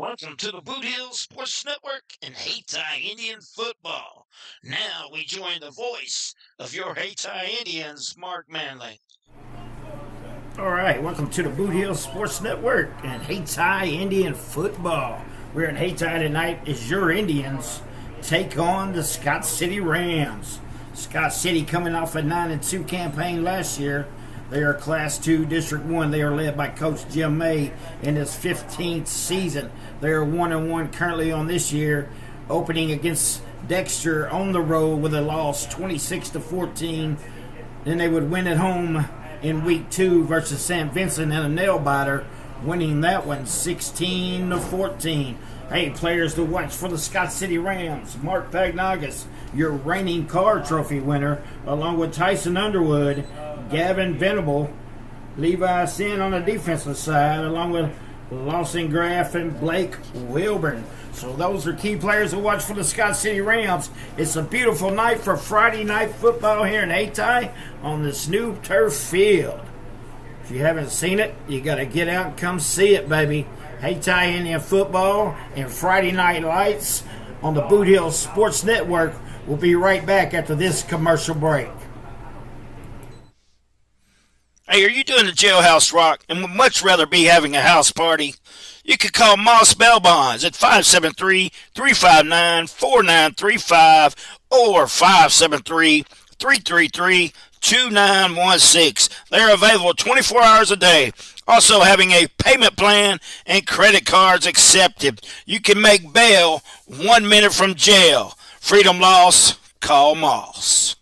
Welcome to the Bootheel Sports Network and Hayti Indian football. Now we join the voice of your Hayti Indians, Mark Manley. All right, welcome to the Bootheel Sports Network and Hayti Indian football. We're in Hayti tonight as your Indians take on the Scott City Rams. Scott City coming off a 9-2 campaign last year. They are Class 2, District 1. They are led by Coach Jim May in his 15th season. They are 1-1 currently on this year, opening against Dexter on the road with a loss 26-14. Then they would win at home in Week 2 versus St. Vincent and a nail-biter, winning that one 16-14. Hey, players to watch for the Scott City Rams. Mark Pagnagas, your reigning car trophy winner, along with Tyson Underwood, Gavin Venable, Levi Sin on the defensive side, along with Lawson Graff and Blake Wilburn. So those are key players to watch for the Scott City Rams. It's a beautiful night for Friday night football here in Hayti on this new turf field. If you haven't seen it, you got to get out and come see it, baby. Hayti Indian football and Friday Night Lights on the Bootheel Sports Network. We'll be right back after this commercial break. Hey, are you doing the jailhouse rock and would much rather be having a house party? You could call Moss Bell Bonds at 573-359-4935 or 573-333-2916. They're available 24 hours a day. Also having a payment plan and credit cards accepted. You can make bail 1 minute from jail. Freedom loss, call Moss.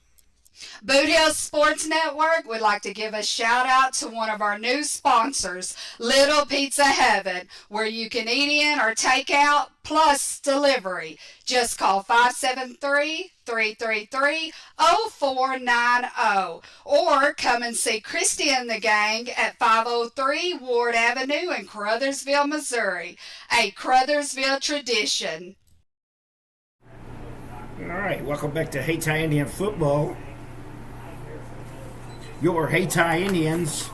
Bootheel Sports Network would like to give a shout out to one of our new sponsors, Little Pizza Heaven, where you can eat in or take out plus delivery. Just call 573-333-0490 or come and see Christy and the gang at 503 Ward Avenue in Crothersville, Missouri. A Crothersville tradition. All right, welcome back to Hayti Indian football. Your Hayti Indians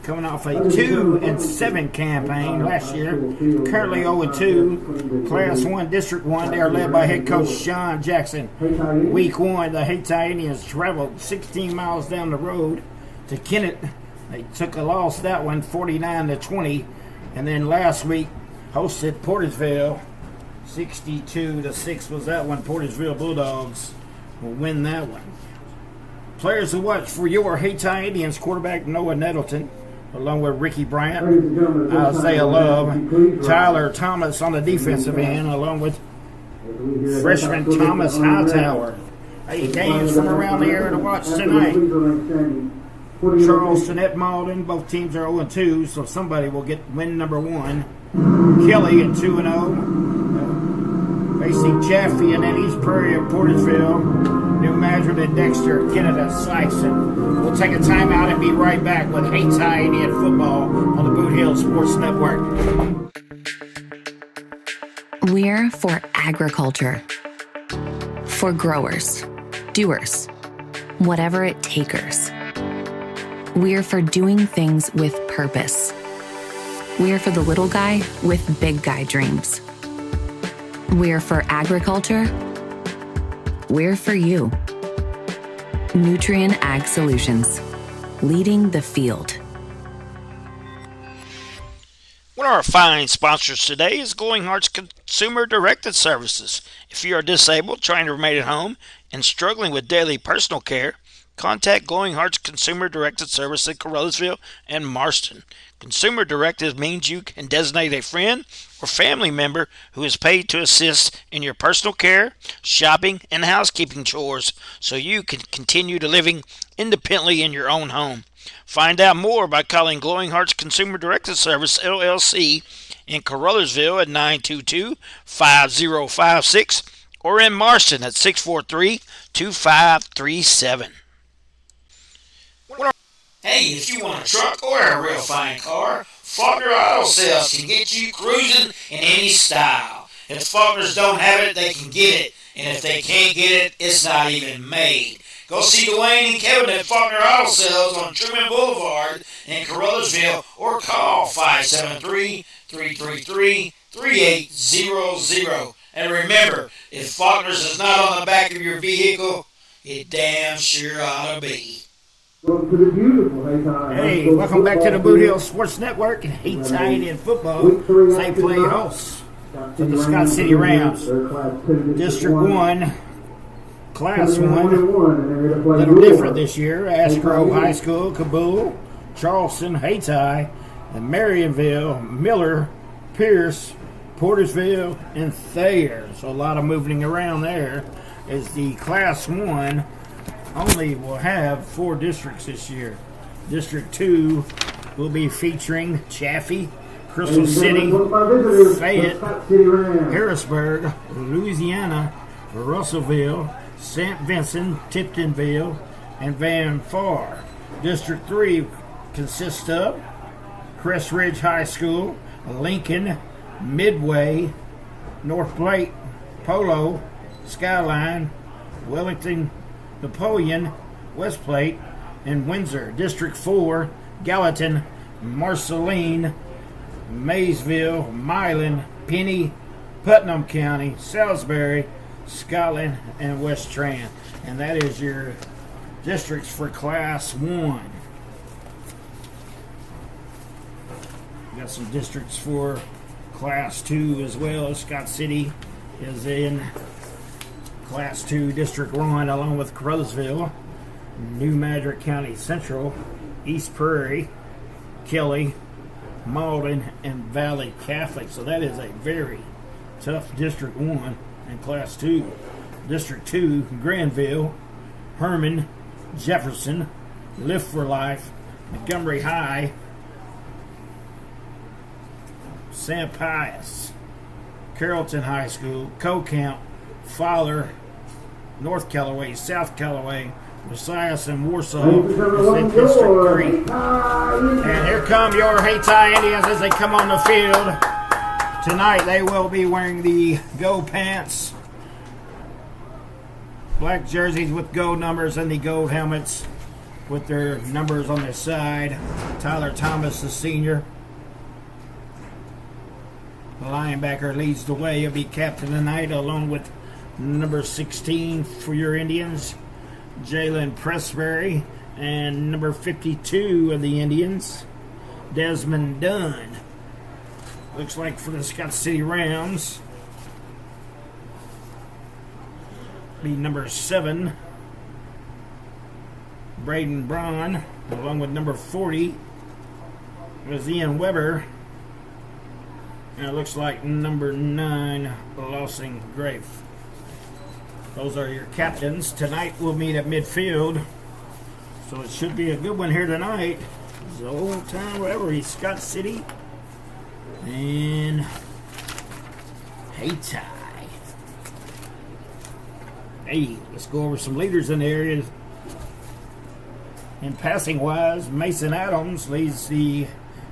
coming off a 2-7 campaign last year, currently 0-2, Class 1, District 1. They are led by head coach Sean Jackson. Week 1, the Hayti Indians traveled 16 miles down the road to Kennett. They took a loss that one, 49-20, and then last week hosted Portersville, 62-6 was that one. Portersville Bulldogs will win that one. Players to watch for your Hayti Indians: quarterback Noah Nettleton, along with Ricky Bryant, Isaiah Love, Tyler Thomas on the defensive end, along with freshman Thomas Hightower. Hey, games from around the area to watch tonight. Charleston at Malden. Both teams are 0-2, so somebody will get win number 1. Kelly at 2-0. Facing Chaffee and then East Prairie at Portersville. New Madrid at Dexter, Canada, Sykeston. We'll take a timeout and be right back with Hayti Indian football on the Bootheel Sports Network. We're for agriculture. For growers, doers, whatever it takers. We're for doing things with purpose. We're for the little guy with big guy dreams. We're for agriculture. We're for you. Nutrien Ag Solutions, leading the field. One of our fine sponsors today is Glowing Hearts Consumer Directed Services. If you are disabled, trying to remain at home, and struggling with daily personal care, contact Glowing Hearts Consumer Directed Service in Carruthersville and Marston. Consumer Directed means you can designate a friend or family member who is paid to assist in your personal care, shopping, and housekeeping chores so you can continue to living independently in your own home. Find out more by calling Glowing Hearts Consumer Directed Service, LLC in Carruthersville at 922-5056 or in Marston at 643-2537. Hey, if you want a truck or a real fine car, Faulkner Auto Sales can get you cruising in any style. If Faulkners don't have it, they can get it. And if they can't get it, it's not even made. Go see Dwayne and Kevin at Faulkner Auto Sales on Truman Boulevard in Carruthersville or call 573 333-3800. And remember, if Faulkner's is not on the back of your vehicle, it damn sure ought to be. Hey, welcome back to the Bootheel Sports Network and Hayti in football. They play hosts for the Scott City Rams. District 1, Class 1, a little different this year. Ash Grove High School, Kabul, Charleston, Hayti, and Marionville, Miller, Pierce, Portersville, and Thayer. So a lot of moving around there. As the Class 1 only will have 4 districts this year. District 2 will be featuring Chaffee, Crystal City, Fayette, Harrisburg, Louisiana, Russellville, St. Vincent, Tiptonville, and Van Far. District 3 consists of Crest Ridge High School, Lincoln, Midway, North Plate, Polo, Skyline, Wellington, Napoleon, West Plate, and Windsor. District 4, Gallatin, Marceline, Maysville, Milan, Penny, Putnam County, Salisbury, Scotland, and West Tran. And that is your districts for Class 1. Got some districts for Class 2 as well. Scott City is in Class 2, District 1, along with Caruthersville, New Madrid County Central, East Prairie, Kelly, Malden, and Valley Catholic. So that is a very tough District 1 and Class 2. District 2, Granville, Herman, Jefferson, Lift for Life, Montgomery High, St. Pius, Carrollton High School, Co-Count, Fowler, North Callaway, South Callaway, Messias, and Warsaw is in District 3. And here come your Hayti Indians as they come on the field. Tonight they will be wearing the gold pants, black jerseys with gold numbers, and the gold helmets with their numbers on their side. Tyler Thomas, the senior, the linebacker, leads the way. He'll be captain tonight, along with number 16 for your Indians, Jalen Pressberry, and number 52 of the Indians, Desmond Dunn. Looks like for the Scott City Rams, be number 7, Braden Braun, along with number 40 was Ian Weber. And it looks like number 9, Lawson Grafe. Those are your captains. Tonight we'll meet at midfield. So it should be a good one here tonight. It's the old time rivalry, Scott City and Hayti. Hey, let's go over some leaders in the area. In passing wise, Mason Adams leads the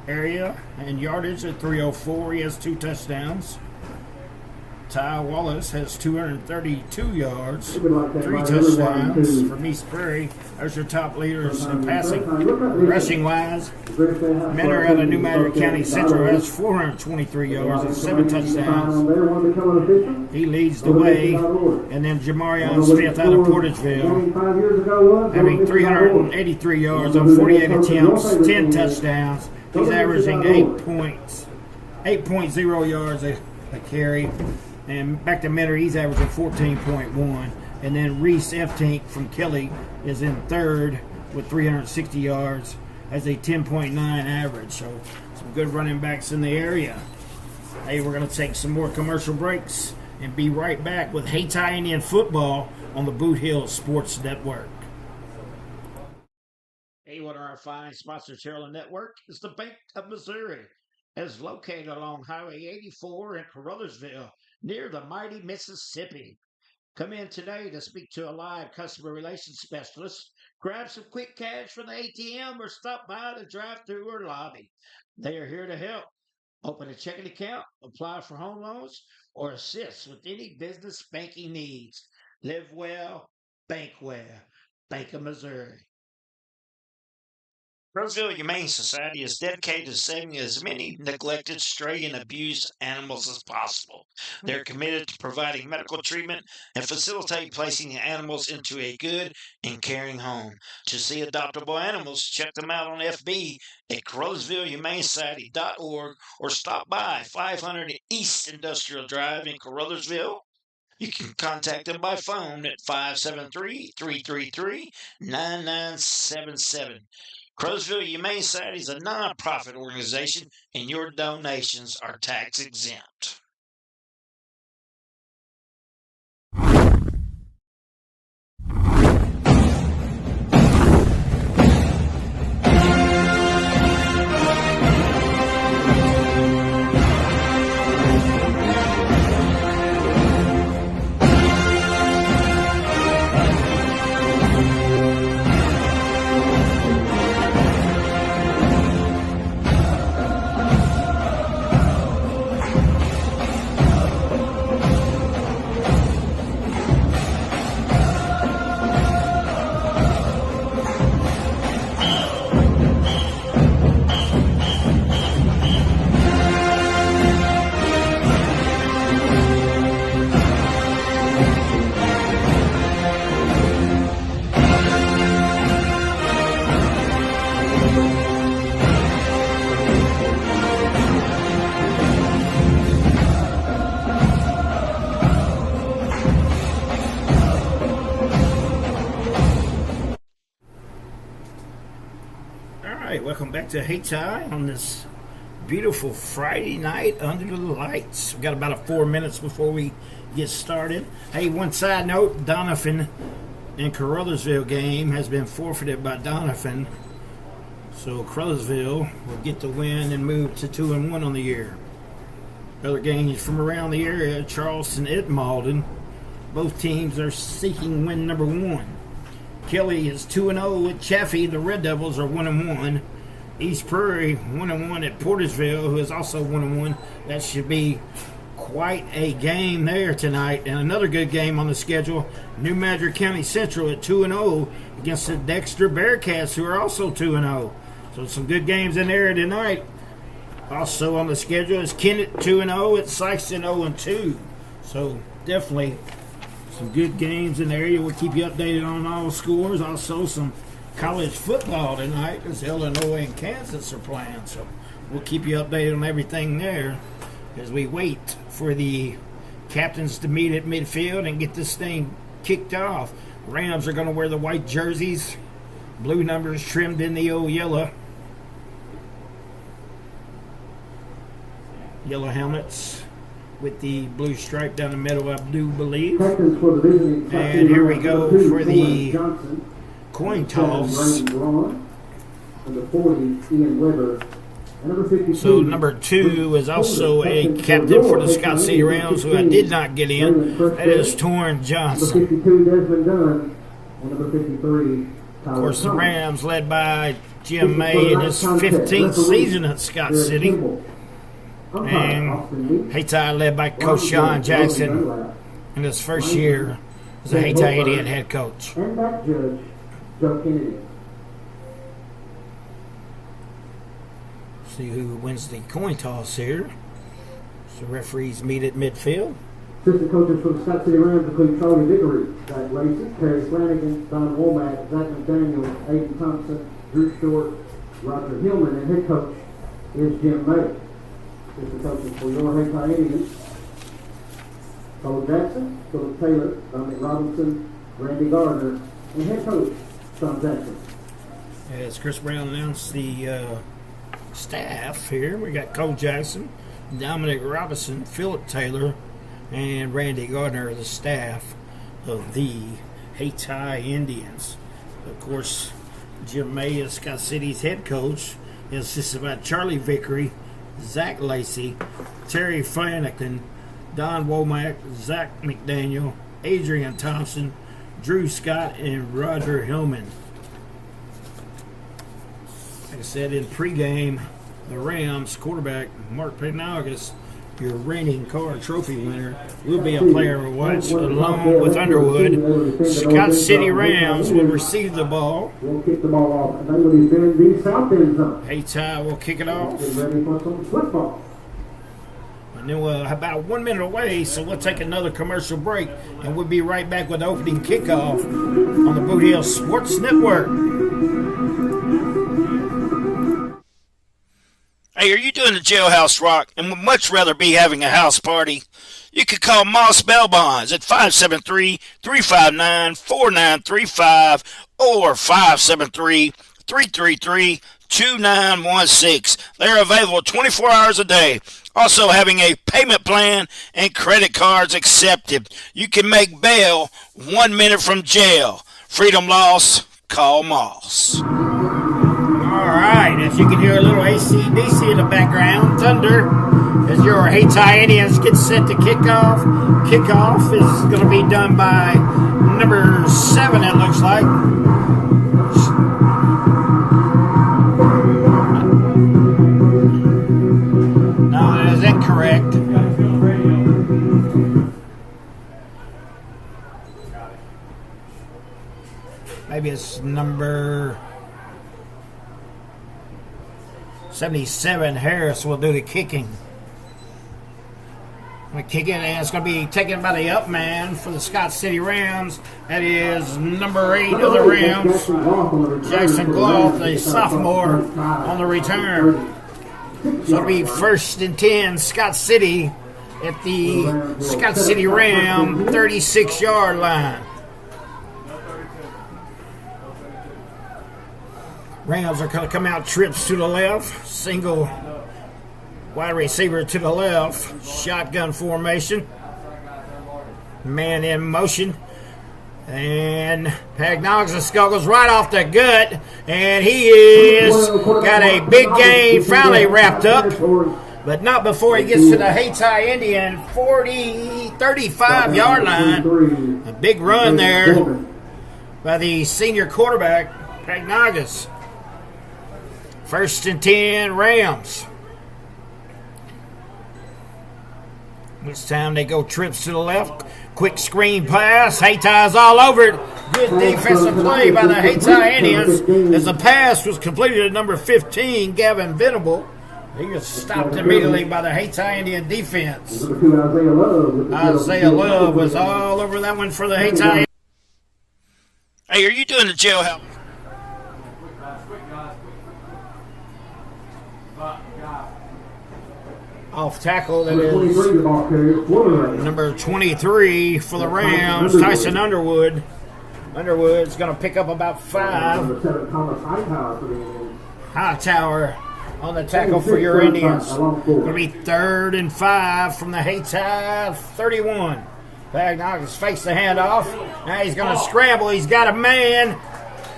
area and yardage at 304. He has 2 touchdowns. Ty Wallace has 232 yards, 3 touchdowns from East Prairie. There's your top leaders in passing. Rushing wise, Menor out of New Madrid County Central has 423 yards and 7 touchdowns. He leads the way. And then Jamarion Smith out of Portageville, having 383 yards on 48 attempts, 10 touchdowns. He's averaging 8.0 yards a carry. And back to Menor, he's averaging 14.1. And then Reese Eftink from Kelly is in third with 360 yards, has a 10.9 average. So some good running backs in the area. Hey, we're going to take some more commercial breaks and be right back with Hayti Indian football on the Bootheel Sports Network. Hey, one of our fine sponsors here on the network is the Bank of Missouri. It's located along Highway 84 in Caruthersville, near the mighty Mississippi. Come in today to speak to a live customer relations specialist, grab some quick cash from the ATM, or stop by the drive-thru or lobby. They are here to help. Open a checking account, apply for home loans, or assist with any business banking needs. Live well, bank well. Bank of Missouri. Crowsville Humane Society is dedicated to saving as many neglected, stray, and abused animals as possible. They're committed to providing medical treatment and facilitate placing animals into a good and caring home. To see adoptable animals, check them out on FB at CrowsvilleHumaneSociety.org or stop by 500 East Industrial Drive in Caruthersville. You can contact them by phone at 573-333-9977. Crowsville Humane Society is a non-profit organization, and your donations are tax exempt. Welcome back to Hayti on this beautiful Friday night under the lights. We've got about 4 minutes before we get started. Hey, one side note, Donovan and Caruthersville game has been forfeited by Donovan. So Caruthersville will get the win and move to 2-1 on the year. Other games from around the area, Charleston at Malden. Both teams are seeking win number 1. Kelly is 2-0 at Chaffee. The Red Devils are 1-1. East Prairie 1-1 at Portersville, who is also 1-1. That should be quite a game there tonight. And another good game on the schedule, New Madrid County Central at 2-0 against the Dexter Bearcats, who are also 2-0. So some good games in there tonight. Also on the schedule is Kennett 2-0 at Sykeston 0-2. So definitely some good games in the area. We'll keep you updated on all scores. Also some college football tonight as Illinois and Kansas are playing. So we'll keep you updated on everything there as we wait for the captains to meet at midfield and get this thing kicked off. Rams are going to wear the white jerseys, blue numbers trimmed in the old yellow helmets with the blue stripe down the middle, I do believe. And here we go for the coin toss. So number 2 is also a captain for the Scott City Rams, who I did not get in. That is Torrin Johnson. Of course, the Rams led by Jim May in his 15th season at Scott City. And Hayti led by Coach Sean Jackson in his first year as a Hayti Indian head coach. And back judge, Joe Kennedy. See who wins the coin toss here. So referees meet at midfield. Assistant coaches for the Scott City Rams include Charlie Vickery, Zach Lacey, Terry Flanagan, Don Womack, Zach McDaniel, Aiden Thompson, Drew Short, Roger Hillman, and head coach is Jim May. Assistant coaches for your Hayti Indians: Cole Jackson, Philip Taylor, Dominic Robinson, Randy Gardner, and head coach Sean Jackson. As Chris Brown announced the staff here, we got Cole Jackson, Dominic Robinson, Philip Taylor, and Randy Gardner, the staff of the Hayti Indians. Of course, Jim May is Scott City's head coach, is assisted by Charlie Vickery, Zach Lacey, Terry Flanagan, Don Womack, Zach McDaniel, Adrian Thompson, Drew Scott, and Roger Hillman. Like I said, in pregame, the Rams quarterback Mark Penaugus your reigning car trophy winner, will be a player to watch along with Underwood. Scott City Rams will receive the ball. We'll kick the ball off. And they will be in the south end zone. Hayti will kick it off. Get ready for some football. And then we're about 1 minute away, so we'll take another commercial break, and we'll be right back with the opening kickoff on the Bootheel Sports Network. Hey, are you doing the jailhouse rock and would much rather be having a house party? You could call Moss Bell Bonds at 573-359-4935 or 573-333-2916. They're available 24 hours a day. Also having a payment plan and credit cards accepted. You can make bail 1 minute from jail. Freedom loss, call Moss. All right, as you can hear a little AC/DC in the background, thunder, as your Hayti Indians get set to kick off. Kickoff is going to be done by number 7, it looks like. No, that is incorrect. Maybe it's number 77, Harris will do the kicking. The kicking, and it's going to be taken by the up man for the Scott City Rams. That is number 8 of the Rams, Jackson Gloff, the sophomore, on the return. So it'll be 1st and 10, Scott City at the Scott City Ram 36-yard line. Rams are going to come out trips to the left. Single wide receiver to the left. Shotgun formation. Man in motion. And Pagnogs goes right off the gut. And he is got a big gain finally wrapped up. But not before he gets to the Hayti Indian 35-yard line. A big run there by the senior quarterback, Pagnogs. 1st and 10, Rams. This time they go trips to the left. Quick screen pass. Hayty's all over it. Good defensive play by the Hayti Indians as the pass was completed at number 15, Gavin Venable. He was stopped immediately by the Hayti Indian defense. Isaiah Love was all over that one for the Hayti. Hey, are you doing the jailhouse? Off tackle, that is number 23 for the Rams, Tyson Underwood. Underwood's going to pick up about 5. Hightower on the tackle for your Indians. Going to be 3rd and 5 from the Hayti 31. Pagnogs fakes the handoff. Now he's going to scramble. He's got a man.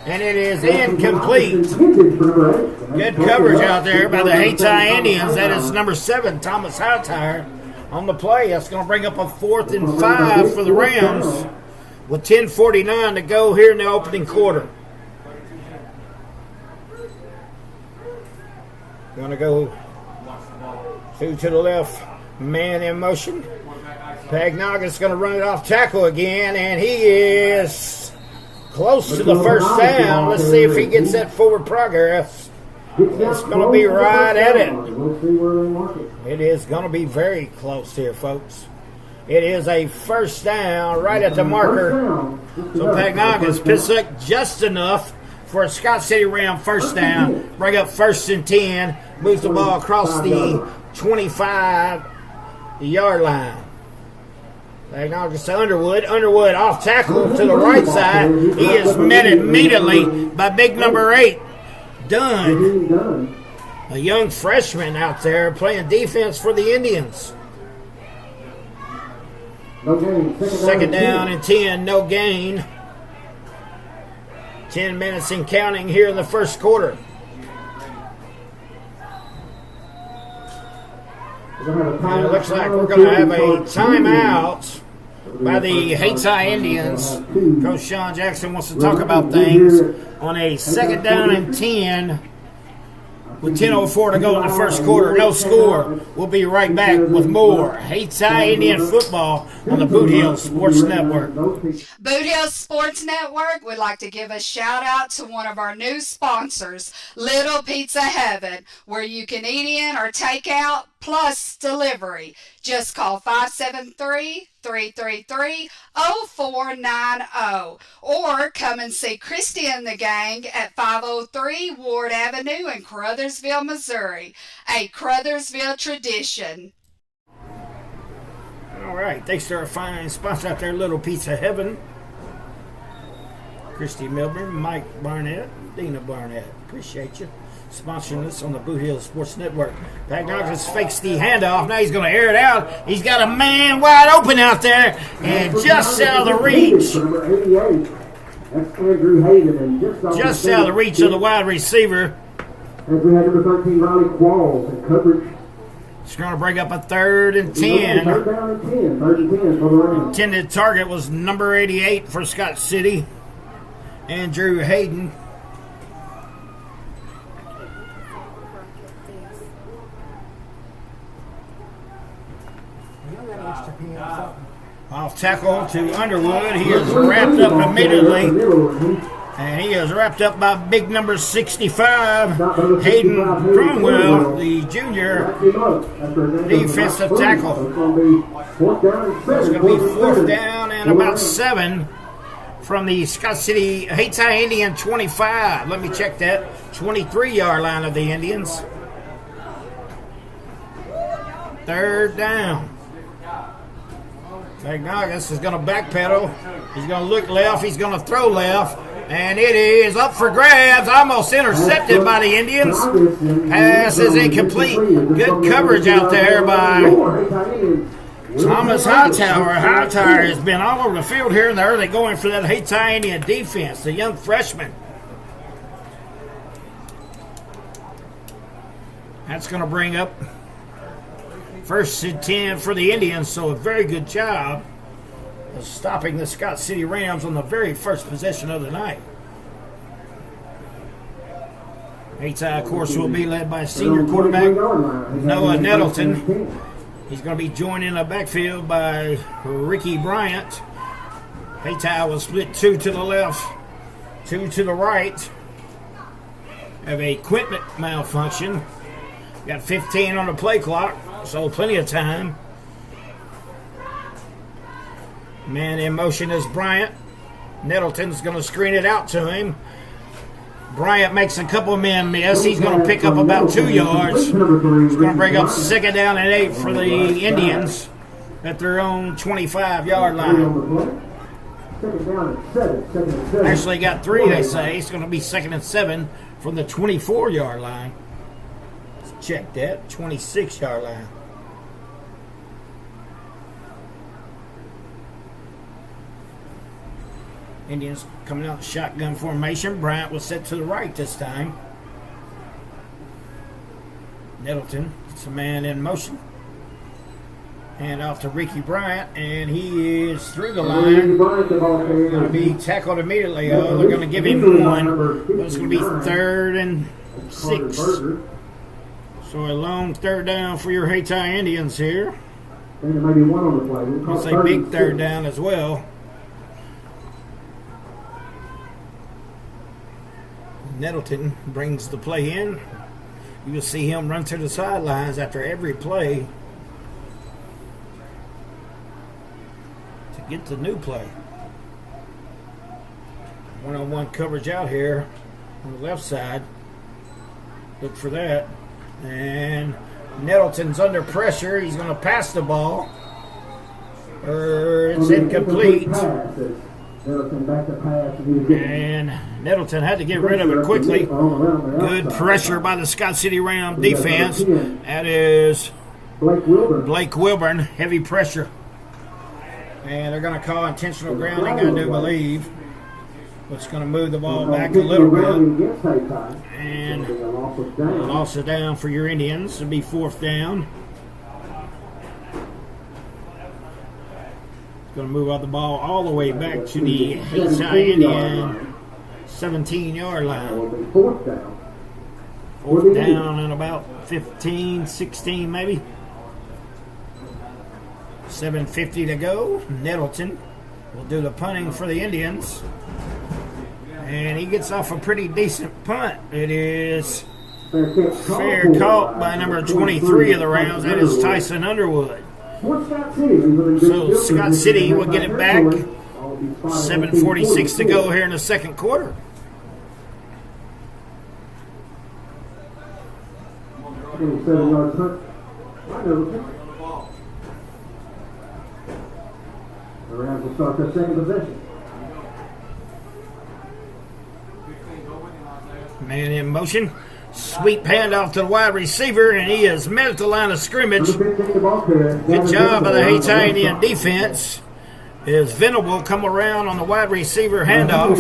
And it is incomplete. Good coverage out there by the Hayti Indians. That is number 7, Thomas Hightower, on the play. That's going to bring up a 4th and 5 for the Rams with 10:49 to go here in the opening quarter. Going to go 2 to the left. Man in motion. Pagnogs is going to run it off tackle again, and he is close to the first down. Let's see if he gets that forward progress. It's going to be right at it. It is going to be very close here, folks. It is a first down right at the marker. So Pagnogs picks up just enough for a Scott City Ram first down. Bring up 1st and 10. Moves the ball across the 25-yard line. Pagnogs to Underwood. Underwood off tackle to the right side. He is met immediately by big number 8, Dunn. A young freshman out there playing defense for the Indians. Second down and 10, no gain. 10 minutes and counting here in the first quarter. And it looks like we're going to have a timeout by the Hayti Indians. Coach Sean Jackson wants to talk about things on a 2nd down and 10 with 10:04 to go in the first quarter. No score. We'll be right back with more Hayti Indian football on the Bootheel Sports Network. Bootheel Sports Network would like to give a shout out to one of our new sponsors, Little Pizza Heaven, where you can eat in or take out plus delivery. Just call 573-333-0490 or come and see Christy and the gang at 503 Ward Avenue in Crothersville, Missouri. A Crothersville tradition. All right, thanks to our fine sponsor out there, Little Pizza Heaven. Christy Milburn, Mike Barnett, Dina Barnett. Appreciate you sponsoring us on the Bootheel Sports Network. Pagnogis fakes the handoff. Now he's going to air it out. He's got a man wide open out there and just out of the reach. Just out of the reach of the wide receiver. As we had number 13, Riley Qualls in coverage. It's going to bring up a 3rd and 10. Third down and 10. 3rd and 10 for the Rams. Intended target was number 88 for Scott City, Andrew Hayden. Off tackle to Underwood. He is wrapped up immediately. And he is wrapped up by big number 65, Hayden Cromwell, the junior defensive tackle. It's going to be 4th down and about 7 from the Scott City Hayti Indian 25. Let me check that. 23-yard line of the Indians. 3rd down. Magnagus is going to backpedal. He's going to look left. He's going to throw left. And it is up for grabs. Almost intercepted by the Indians. Pass is incomplete. Good coverage out there by Thomas Hightower. Hightower has been all over the field here in the early going for that Hayti Indian defense, the young freshman. That's going to bring up 1st and 10 for the Indians, so a very good job of stopping the Scott City Rams on the very first possession of the night. Hayti, of course, will be led by senior quarterback Noah Nettleton. He's going to be joined in the backfield by Ricky Bryant. Hayti will split 2 to the left, 2 to the right. Have a equipment malfunction. Got 15 on the play clock, so plenty of time. Man in motion is Bryant. Nettleton's going to screen it out to him. Bryant makes a couple of men miss. He's going to pick up about 2 yards. He's going to bring up 2nd down and 8 for the Indians at their own 25-yard line. Actually got 3, they say. It's going to be 2nd and 7 from the 24-yard line. Let's check that. 26-yard line. Indians coming out shotgun formation. Bryant was set to the right this time. Nettleton gets a man in motion. Hand off to Ricky Bryant, and he is through the line. Going to be tackled immediately. Oh, they're going to give him 1. It's going to be 3rd and 6. So a long 3rd down for your Hayti Indians here. And there may be 1 on the play. It's a big 3rd down as well. Nettleton brings the play in. You will see him run to the sidelines after every play to get the new play. One-on-one coverage out here on the left side. Look for that. And Nettleton's under pressure. He's going to pass the ball. It's incomplete. And Nettleton had to get rid of it quickly. Good pressure by the Scott City Ram defense. That is Blake Wilburn. Heavy pressure. And they're going to call intentional grounding, I do believe. It's going to move the ball back a little bit. And loss of down for your Indians. It'll be 4th down. Going to move out the ball all the way back to the Hayti Indian 17-yard line. Fourth down and about 15, 16 maybe. 7:50 to go. Nettleton will do the punting for the Indians. And he gets off a pretty decent punt. It is fair caught by number 23 of the Rams. That is Tyson Underwood. So Scott City will get it back. 7:46 to go here in the second quarter. A 7-yard punt. The Rams will start their second possession. Man in motion. Sweep handoff to the wide receiver, and he is met at the line of scrimmage. Good job by the Hayti Indian defense. As Venable come around on the wide receiver handoff.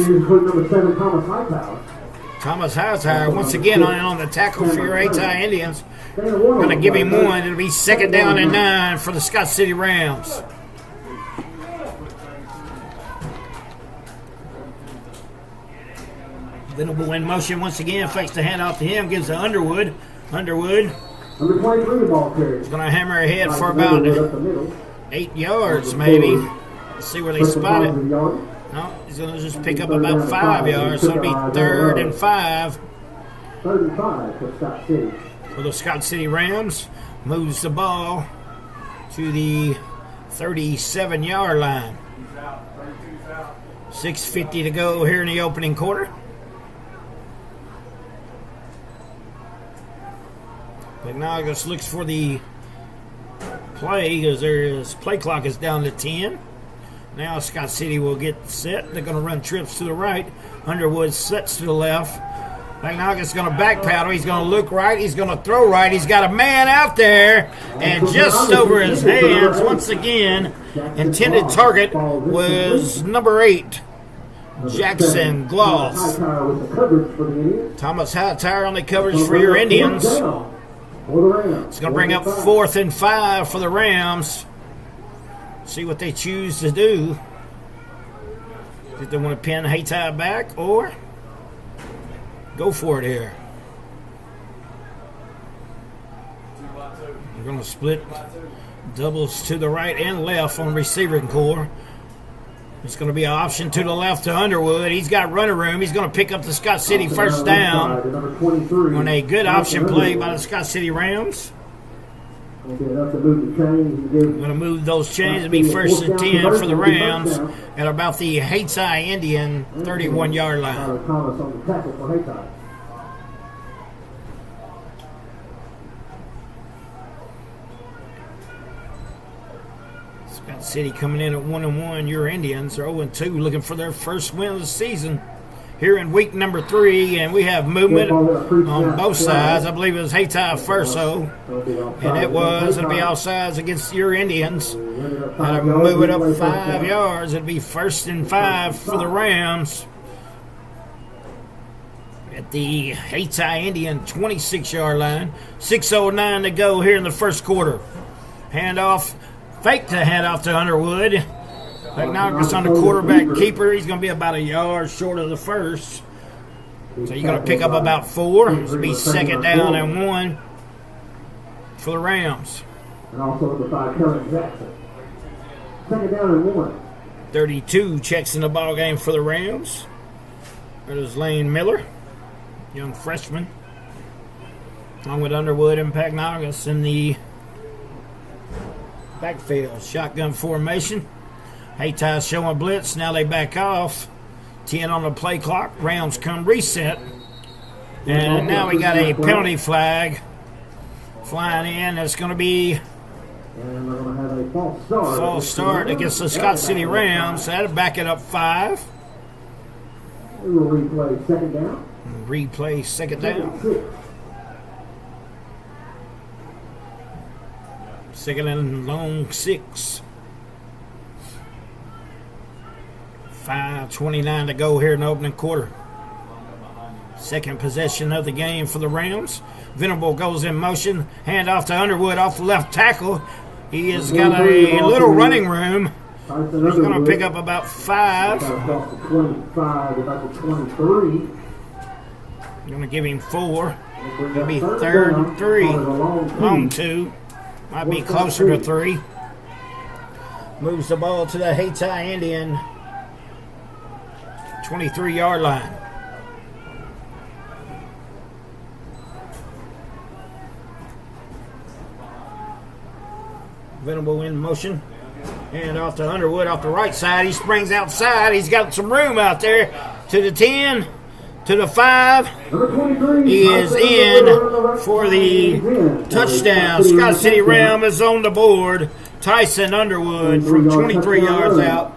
Thomas Hightower once again on the tackle for your Hayti Indians. Going to give him one. It'll be second down and 9 for the Scott City Rams. Venable in motion once again, fakes the handoff to him, gives to Underwood. Underwood Number 23 ball carrier. is going to hammer ahead for about 8 yards maybe. Let's see where they spot it. No, he's going to just pick up about 5 yards, so it'll be third and 5. 3rd and 5 for Scott City. For the Scott City Rams, moves the ball to the 37-yard line. 6:50 to go here in the opening quarter. Ignagas looks for the play as his play clock is down to 10. Now Scott City will get set. They're going to run trips to the right. Underwood sets to the left. Ignagas is going to back paddle. He's going to look right. He's going to throw right. He's got a man out there. And just over his hands, once again, intended target was number 8, Jackson Gloss. Thomas Hightower on the coverage for your Indians. It's going to bring up 4th and 5 for the Rams. See what they choose to do. If they want to pin Hayti back or go for it here. We're going to split doubles to the right and left on receiving core. It's going to be an option to the left to Underwood. He's got running room. He's going to pick up the Scott City first down on a good option play by the Scott City Rams. Going to move those chains. It'll be 1st and 10 for the Rams at about the Hayti Indian 31-yard line. Scott City coming in at 1-1. Your Indians are 0-2, looking for their first win of the season here in week number 3, and we have movement on both sides. I believe it was Hayti first, and it was. It'll be offsides against your Indians. Got to move it up 5 yards. It'll be 1st and 5 for the Rams at the Hayti Indian 26-yard line. 6:09 to go here in the first quarter. Handoff. Fake the handoff to Underwood. Ignagas on the quarterback keeper. He's going to be about a yard short of the first. So you're going to pick up about 4. This will be 2nd down and 1 for the Rams. And also the 5, Kevin Jackson. 2nd down and 1. 32 checks in the ball game for the Rams. There's Lane Miller, young freshman, along with Underwood and Ignagas in the backfield. Shotgun formation. Hayti showing blitz. Now they back off. 10 on the play clock. Rams come reset. And now we got a penalty flag flying in. It's going to be And we're going to have a false start against the Scott City Rams. That'll back it up 5. We will replay 2nd down. Replay 2nd down. 2nd and long 6. 5:29 to go here in the opening quarter. Second possession of the game for the Rams. Venable goes in motion. Hand off to Underwood off the left tackle. He has got a little running room. He's going to pick up about 5. Across the 25, about the 23. I'm going to give him 4. It'll be 3rd and 3. Long 2. Might be closer to 3. Moves the ball to the Hayti Indian 23-yard line. Venable in motion. And off to Underwood off the right side. He springs outside. He's got some room out there. To the 10. To the 5. He is in for the touchdown. Scott City Ram is on the board. Tyson Underwood from 23 yards out,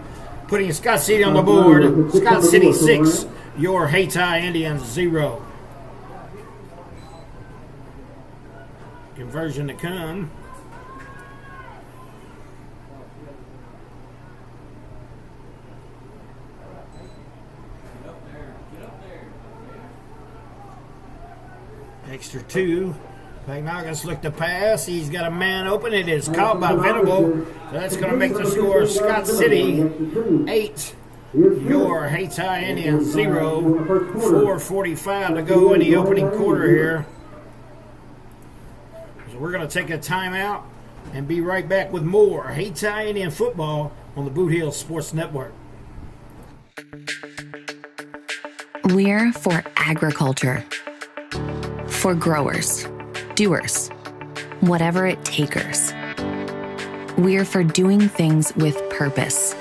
putting Scott City on the board. Scott City 6, your Hayti Indians 0. Conversion to come. Extra 2. Pagnagas looked to pass. He's got a man open. It is caught by Venable. So that's going to make the score Scott City 8. Your Hayti Indians 0. 4:45 to go in the opening quarter here. So we're going to take a timeout and be right back with more Hayti Indian football on the Bootheel Sports Network. We're for agriculture. For growers, doers, whatever it takers. We're for doing things with purpose.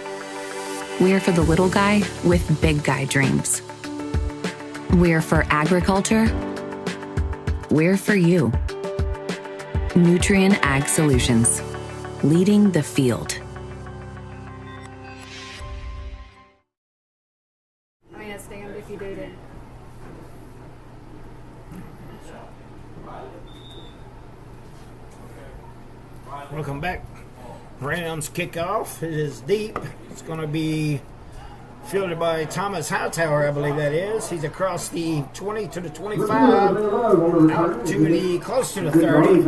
We're for the little guy with big guy dreams. We're for agriculture. We're for you. Nutrien Ag Solutions, leading the field. I mean, it's damned if you do, then. Welcome back. Rams kickoff. It is deep. It's going to be fielded by Thomas Hightower, I believe that is. He's across the 20 to the 25, out to the close to the 30.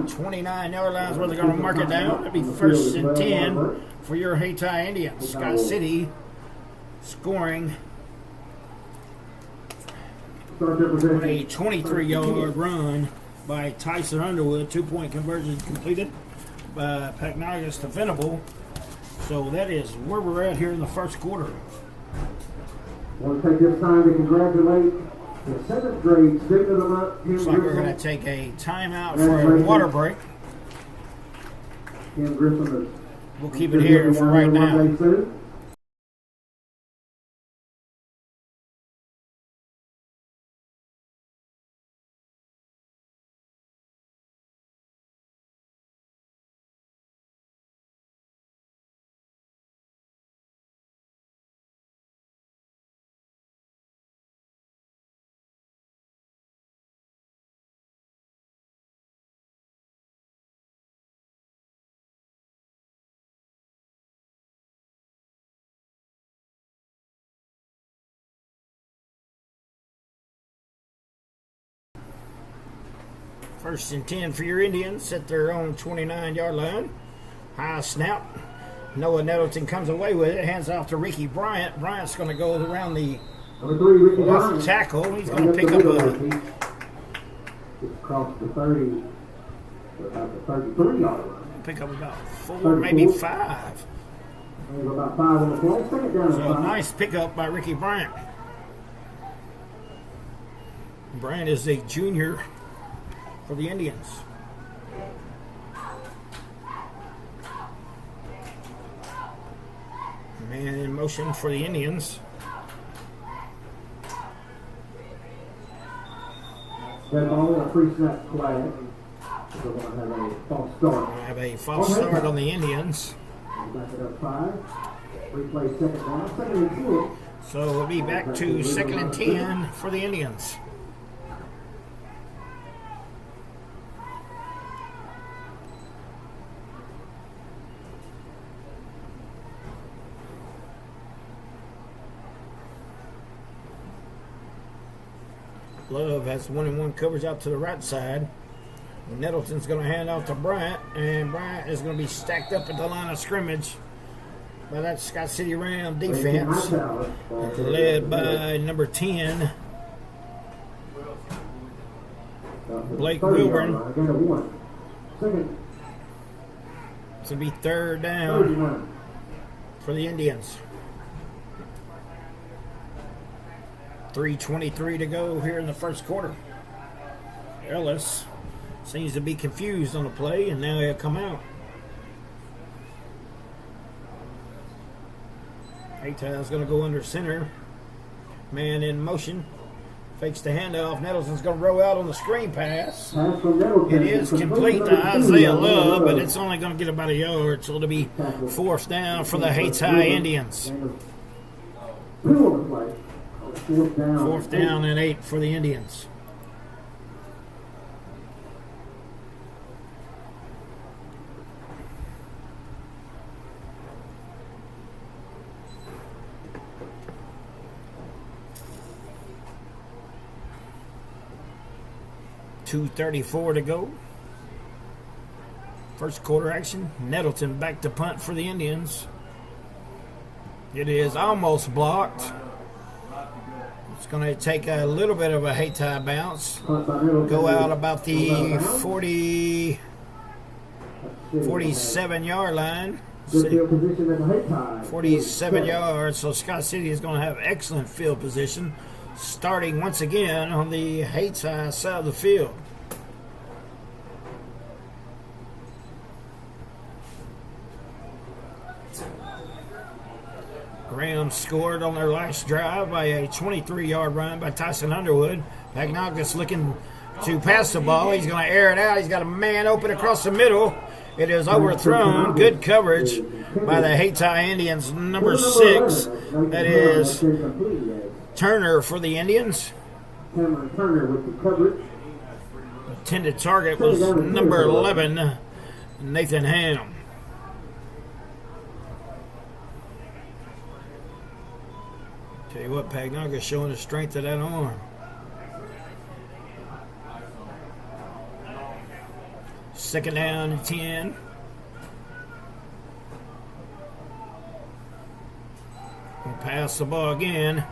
29-yard line is where they're going to mark it down. It'll be 1st and 10 for your Hayti Indians. Scott City scoring on a 23-yard run by Tyson Underwood. 2-point conversion completed by Pagnagas to Venable. So that is where we're at here in the first quarter. I want to take this time to congratulate the 7th grade student of the month. Looks like we're going to take a timeout for a water break. Kim Grissom. We'll keep it here for right now. First and 10 for your Indians at their own 29-yard line. High snap. Noah Nettleton comes away with it. Hands off to Ricky Bryant. Bryant's going to go around the left tackle. He's going to pick up a... Across the 30, about the 33-yard line. Pick up about 4, maybe 5. About 5 on the play. Second down. So a nice pickup by Ricky Bryant. Bryant is a junior for the Indians. Man in motion for the Indians. That ball, a pre-snap flag. We're going to have a false start. We'll have a false start on the Indians. Back it up 5. Replay second down. 2nd and 10. So we'll be back to 2nd and 10 for the Indians. Love has 1-and-1 coverage out to the right side. Nettleton's going to hand off to Bryant, and Bryant is going to be stacked up at the line of scrimmage by that Scott City Ram defense, led by number 10, Blake 30 yard Wilburn. line. Gain of 1. Second. It's going to be third down 39. for the Indians. 3:23 to go here in the first quarter. Ellis seems to be confused on the play, and now he'll come out. Haytai's going to go under center. Man in motion. Fakes the handoff. Nettleton's going to roll out on the screen pass. Pass from Nettleton. It is complete to Isaiah Love, but it's only going to get about a yard, so it'll be fourth down for the Hayti Indians. Two on the play. Fourth down. Fourth down and 8 for the Indians. .234 to go. First quarter action. Nettleton back to punt for the Indians. It is almost blocked. It's going to take a little bit of a Hayti bounce. Go out about the 47 yard line. 47 yards. So Scott City is going to have excellent field position, starting once again on the Hayti side of the field. Graham scored on their last drive by a 23-yard run by Tyson Underwood. Pagnakis looking to pass the ball. He's going to air it out. He's got a man open across the middle. It is overthrown. Good coverage by the Hayti Indians. Number 6. That is Turner for the Indians. Cameron Turner with the coverage. Intended target was number 11, Nathan Ham. Tell you what, Pagnakis showing the strength of that arm. Second down and 10. We'll pass the ball again.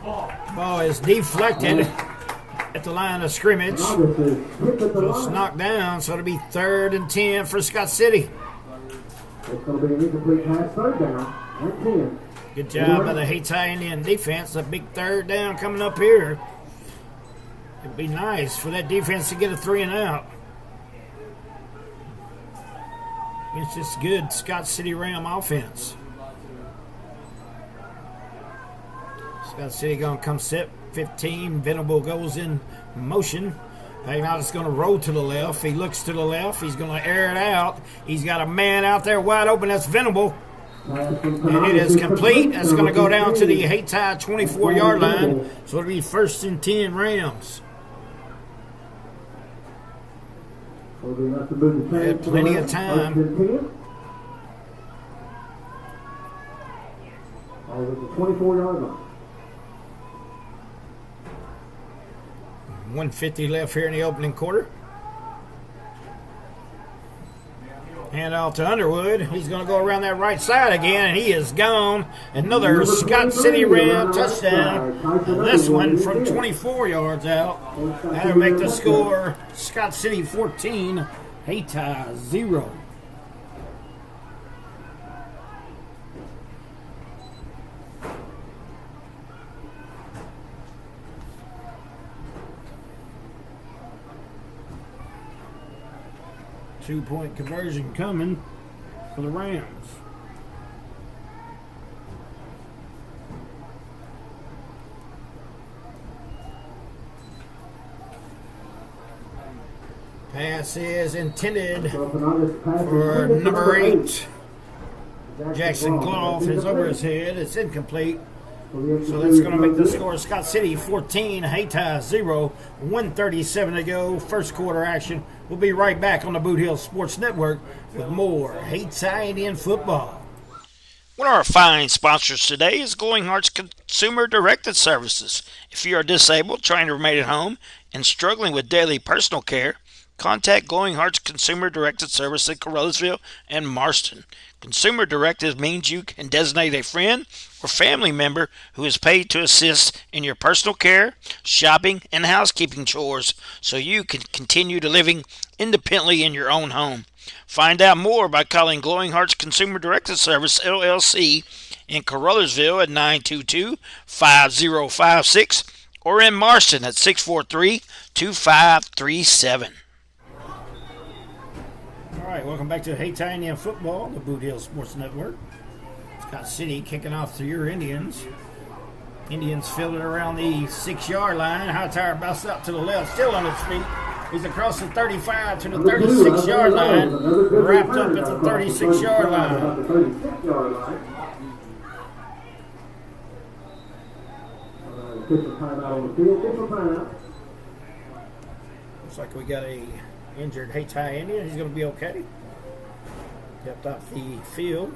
Ball is deflected at the line of scrimmage. So it's knocked down, so it'll be third and 10 for Scott City. It's going to be an incomplete pass, third down and 10. Good job by the Hayti Indian defense. A big third down coming up here. It'd be nice for that defense to get a 3 and out. It's just good Scott City Ram offense. Scott City going to come set 15. Venable goes in motion. Pagnakis going to roll to the left. He looks to the left. He's going to air it out. He's got a man out there wide open. That's Venable. And it is complete. That's going to go down to the Hayti 24-yard line. So it'll be first and 10 Rams. Had plenty of time. Over the 24-yard line. 150 left here in the opening quarter. Hand off to Underwood. He's going to go around that right side again, and he is gone. Another Scott City Ram touchdown. And this one from 24 yards out. That'll make the score Scott City 14, Hayti 0. Two-point conversion coming for the Rams. Pass is intended for number 8. Jackson Clough is over his head. It's incomplete. So that's going to make the score Scott City 14, Hayti 0. 1:37 to go. First quarter action. We'll be right back on the Bootheel Sports Network with more Hayti Indian football. One of our fine sponsors today is Glowing Hearts Consumer Directed Services. If you are disabled, trying to remain at home, and struggling with daily personal care, contact Glowing Hearts Consumer Directed Service in Carruthersville and Marston. Consumer Directed means you can designate a friend or family member who is paid to assist in your personal care, shopping, and housekeeping chores so you can continue to living independently in your own home. Find out more by calling Glowing Hearts Consumer Directed Service LLC in Carruthersville at 922-5056 or in Marston at 643-2537. All right, welcome back to Hayti Indian Football, the Bootheel Sports Network. Scott City kicking off to your Indians. Indians fielded around the 6-yard line. Hightower bounced out to the left, still on his feet. He's across the 35 to the 36-yard line, wrapped up at the 36-yard line. Official timeout on the field. Official timeout. Looks like we got a injured Hayti Indian. He's going to be okay. Kept off the field.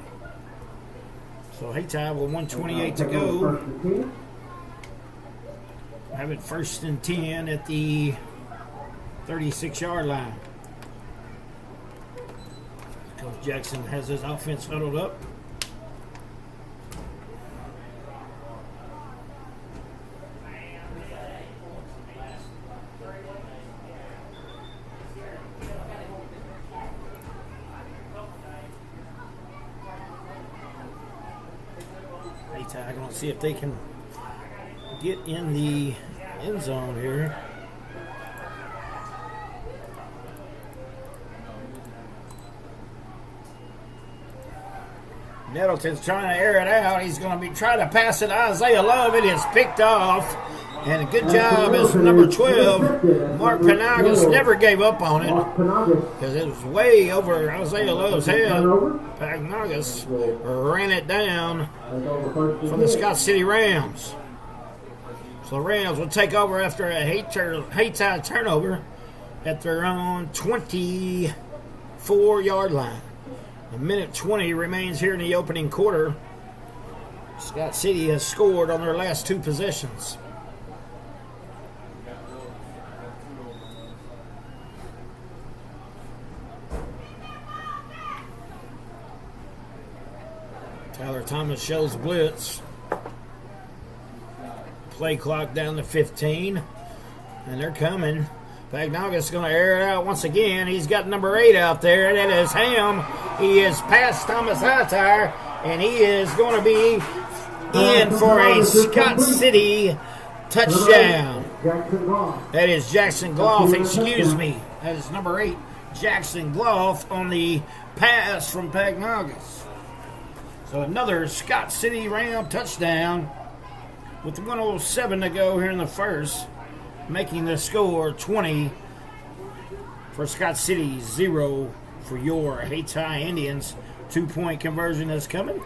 So Hayti with 1:28 to go. Have it 1st and 10 at the 36-yard line. Coach Jackson has his offense huddled up. I'm going to see if they can get in the end zone here. Nettleton's trying to air it out. He's going to be trying to pass it. Isaiah Love. It is picked off. And a good job is number 12. Mark Panagas never gave up on it because it was way over Isaiah Love's head. Panagas ran it down for the Scott City Rams. So the Rams will take over after a Hayti turnover at their own 24-yard line. A minute 20 remains here in the opening quarter. Scott City has scored on their last 2 possessions. Tyler Thomas shows blitz. Play clock down to 15. And they're coming. Pagnagas going to air it out once again. He's got number 8 out there. That is Ham. He is past Thomas Hightower. And he is going to be in for a Scott City touchdown. That is Jackson Gloff. Excuse me. That is number 8, Jackson Gloff, on the pass from Pagnagas. So another Scott City Ram touchdown with 1:07 to go here in the first, making the score 20 for Scott City, 0 for your Hayti Indians. 2-point conversion is coming.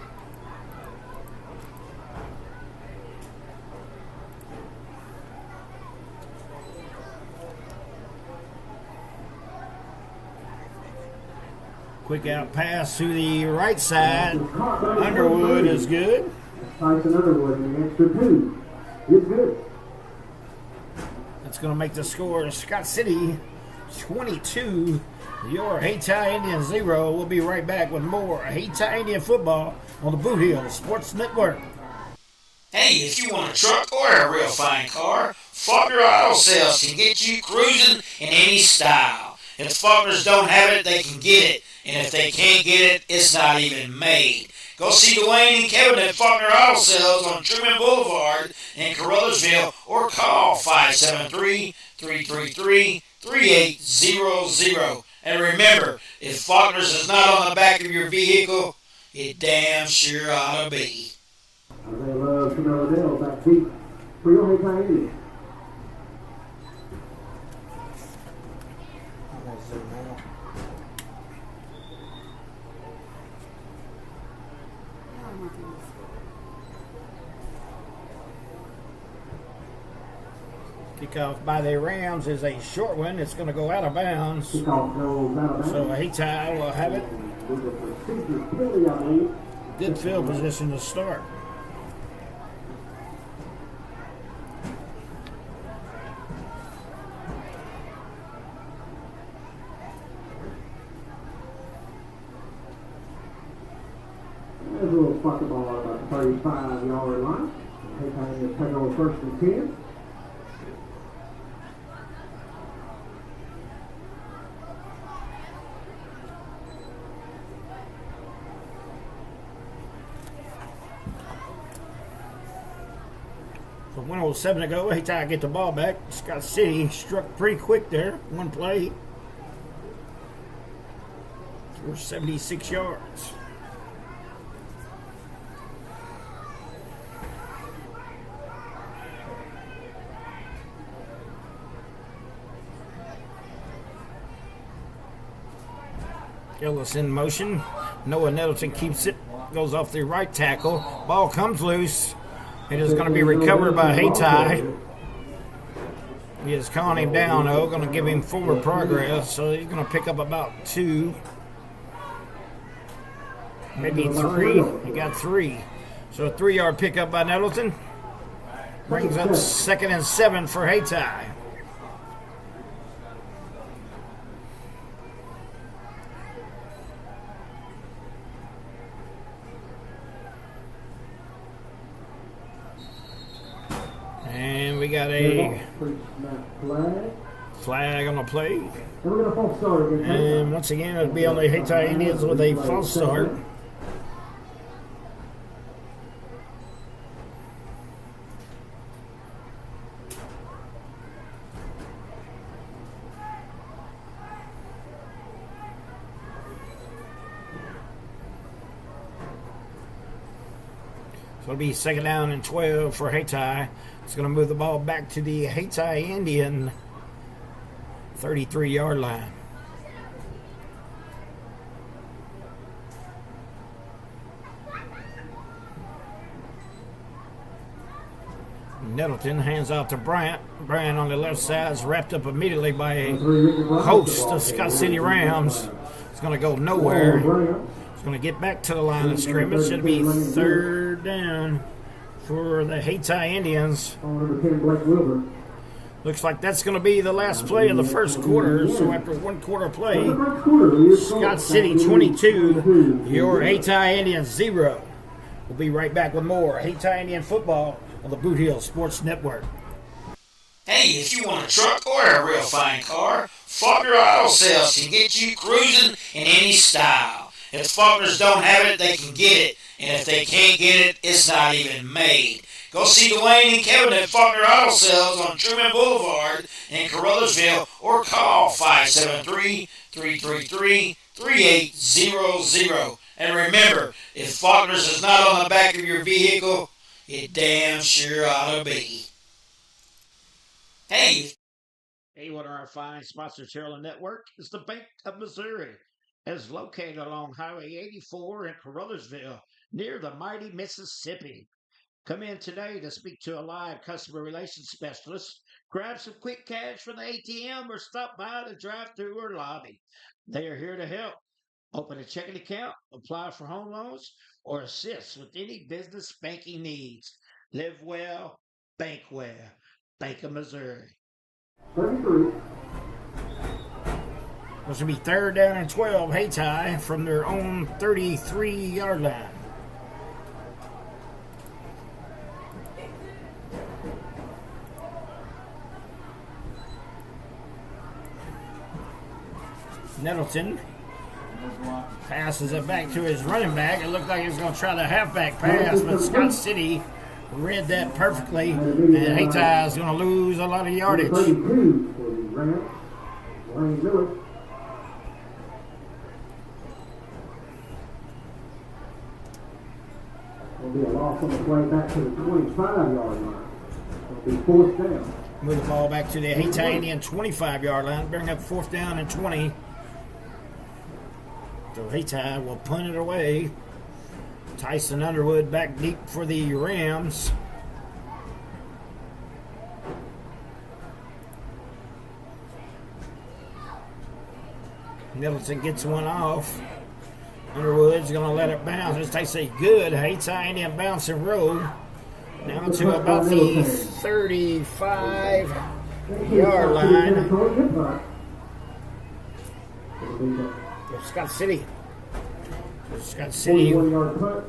Quick out pass to the right side. Underwood is good. Tyson Underwood in the extra 2. It's good. That's going to make the score Scott City 22, your Hayti Indian 0. We'll be right back with more Hayti Indian football on the Bootheel Sports Network. Hey, if you want a truck or a real fine car, Faulkner Auto Sales can get you cruising in any style. If the Faulkners don't have it, they can get it. And if they can't get it, it's not even made. Go see Dwayne and Kevin at Faulkner Auto Sales on Truman Boulevard in Carruthersville or call 573-333-3800. And remember, if Faulkner's is not on the back of your vehicle, it damn sure ought to be. They love Camilla Dell back deep for your Hayti Indians. Kickoff by the Rams is a short one. It's going to go out of bounds. So Hayti will have it. Good field position to start. Indians will spot the ball at about the 35-yard line. Hayti Indians take over first and 10. So 107 to go. Hayti get the ball back. Scott City struck pretty quick there. One play for 76 yards. Ellis in motion. Noah Nettleton keeps it. Goes off the right tackle. Ball comes loose. It is going to be recovered by Hayti. He is calling him down, though. Going to give him forward progress. So he's going to pick up about 2. Maybe 3. He got 3. So a 3-yard pickup by Nettleton. Brings up 2nd and 7 for Hayti. And we got a flag on the play. And once again, it'll be on the Hayti Indians with a false start. So it'll be 2nd down and 12 for Hayti. It's going to move the ball back to the Hayti Indian 33-yard line. Nettleton hands out to Bryant. Bryant on the left side is wrapped up immediately by a host of Scott City Rams. It's going to go nowhere. It's going to get back to the line of scrimmage. It'll be 3rd down for the Hayti Indians. Looks like that's going to be the last play of the first quarter. So after 1 quarter play, Scott City 22, your Hayti Indians 0. We'll be right back with more Hayti Indian football on the Bootheel Sports Network. Hey, if you want a truck or a real fine car, Faulkner Auto Sales can get you cruising in any style. If Faulkners don't have it, they can get it. And if they can't get it, it's not even made. Go see Dwayne and Kevin at Faulkner Auto Sales on Truman Boulevard in Caruthersville or call 573-333-3800. And remember, if Faulkner's is not on the back of your vehicle, it damn sure ought to be. Hey, one of our fine sponsors here on the network is the Bank of Missouri. It's located along Highway 84 in Caruthersville, near the mighty Mississippi. Come in today to speak to a live customer relations specialist, grab some quick cash from the ATM, or stop by the drive-thru or lobby. They are here to help. Open a checking account, apply for home loans, or assist with any business banking needs. Live well, bank well. Bank of Missouri. 33. This will be 3rd down and 12, Hayti from their own 33-yard line. Nettleton passes it back to his running back. It looked like he was going to try the halfback pass, but Scott City read that perfectly, and Hayti is going to lose a lot of yardage. 32 for the Rams. Wayne Miller. Will be a loss on the play back to the 25-yard line. It'll be 4th down. Move the ball back to the Hayti Indian 25-yard line. Bring up 4th down and 20. So Hayti will punt it away. Tyson Underwood back deep for the Rams. Nettleton gets one off. Underwood's going to let it bounce. This takes a good Hayti Indian bounce and roll. Now to about the 35-yard line. Scott City. Scott City. 41-yard punt.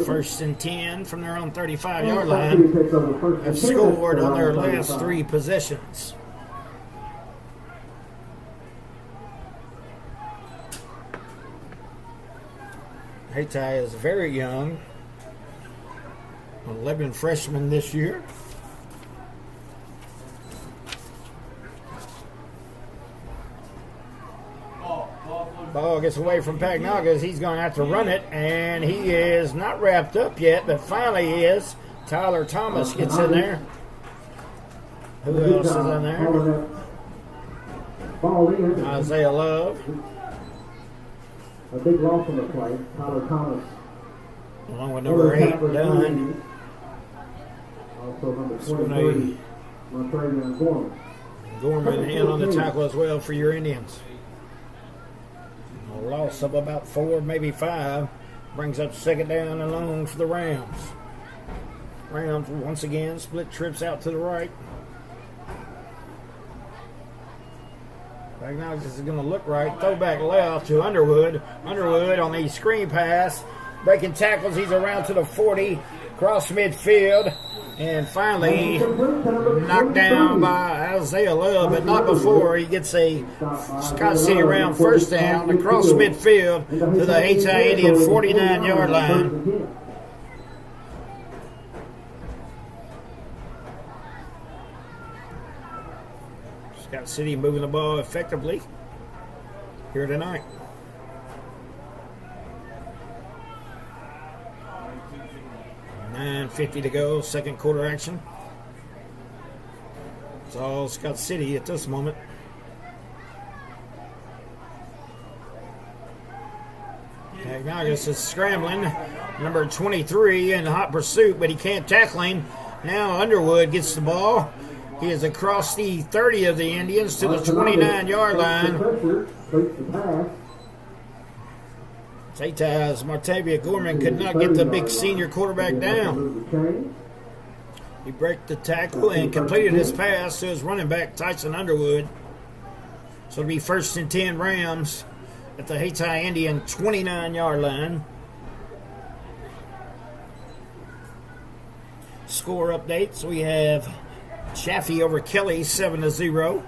First and 10 from their own 35-yard line. Have scored on their last 3 possessions. Hayti is very young. 11 freshmen this year. Ball gets away from Pagnagas. He's going to have to run it, and he is not wrapped up yet, but finally he is. Tyler Thomas gets in there. Who else is in there? Isaiah Love. A big loss on the play. Tyler Thomas. Along with number 8, Dunn. Also number 23, Montrevion Gorman. Gorman in on the tackle as well for your Indians. A loss of about 4, maybe 5. Brings up second down and long for the Rams. Rams once again split trips out to the right. Right now this is going to look right. Throwback left to Underwood. Underwood on the screen pass. Breaking tackles. He's around to the 40. Across midfield. And finally knocked down by Isaiah Love, but not before he gets a Scott City Ram first down across midfield to the Hayti Indian 49-yard line. Scott City moving the ball effectively here tonight. .50 to go, second quarter action. It's all Scott City at this moment. Pagnagas is scrambling. Number 23 in hot pursuit, but he can't tackle him. Now Underwood gets the ball. He is across the 30 of the Indians to the 29-yard line. Hayty's Martavia Gorman could not get the big senior quarterback down. He broke the tackle and completed his pass to his running back, Tyson Underwood. So it'll be first and 10 Rams at the Hayti Indian 29-yard line. Score updates. We have Chaffee over Kelly 7-0.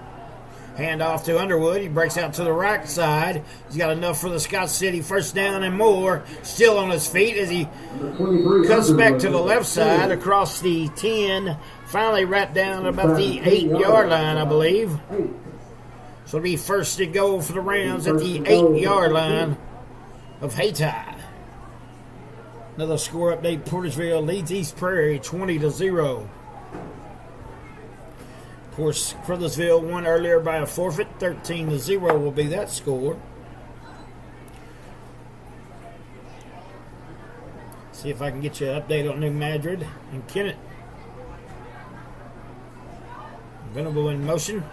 Hand off to Underwood. He breaks out to the right side. He's got enough for the Scott City first down and more. Still on his feet as he cuts back to the left side across the 10. Finally right down about the 8-yard line, I believe. So it'll be first to go for the Rams at the 8-yard line of Hayti. Another score update. Portersville leads East Prairie 20-0. Of course, Crothersville won earlier by a forfeit. 13-0 will be that score. See if I can get you an update on New Madrid and Kennett. Venable in motion.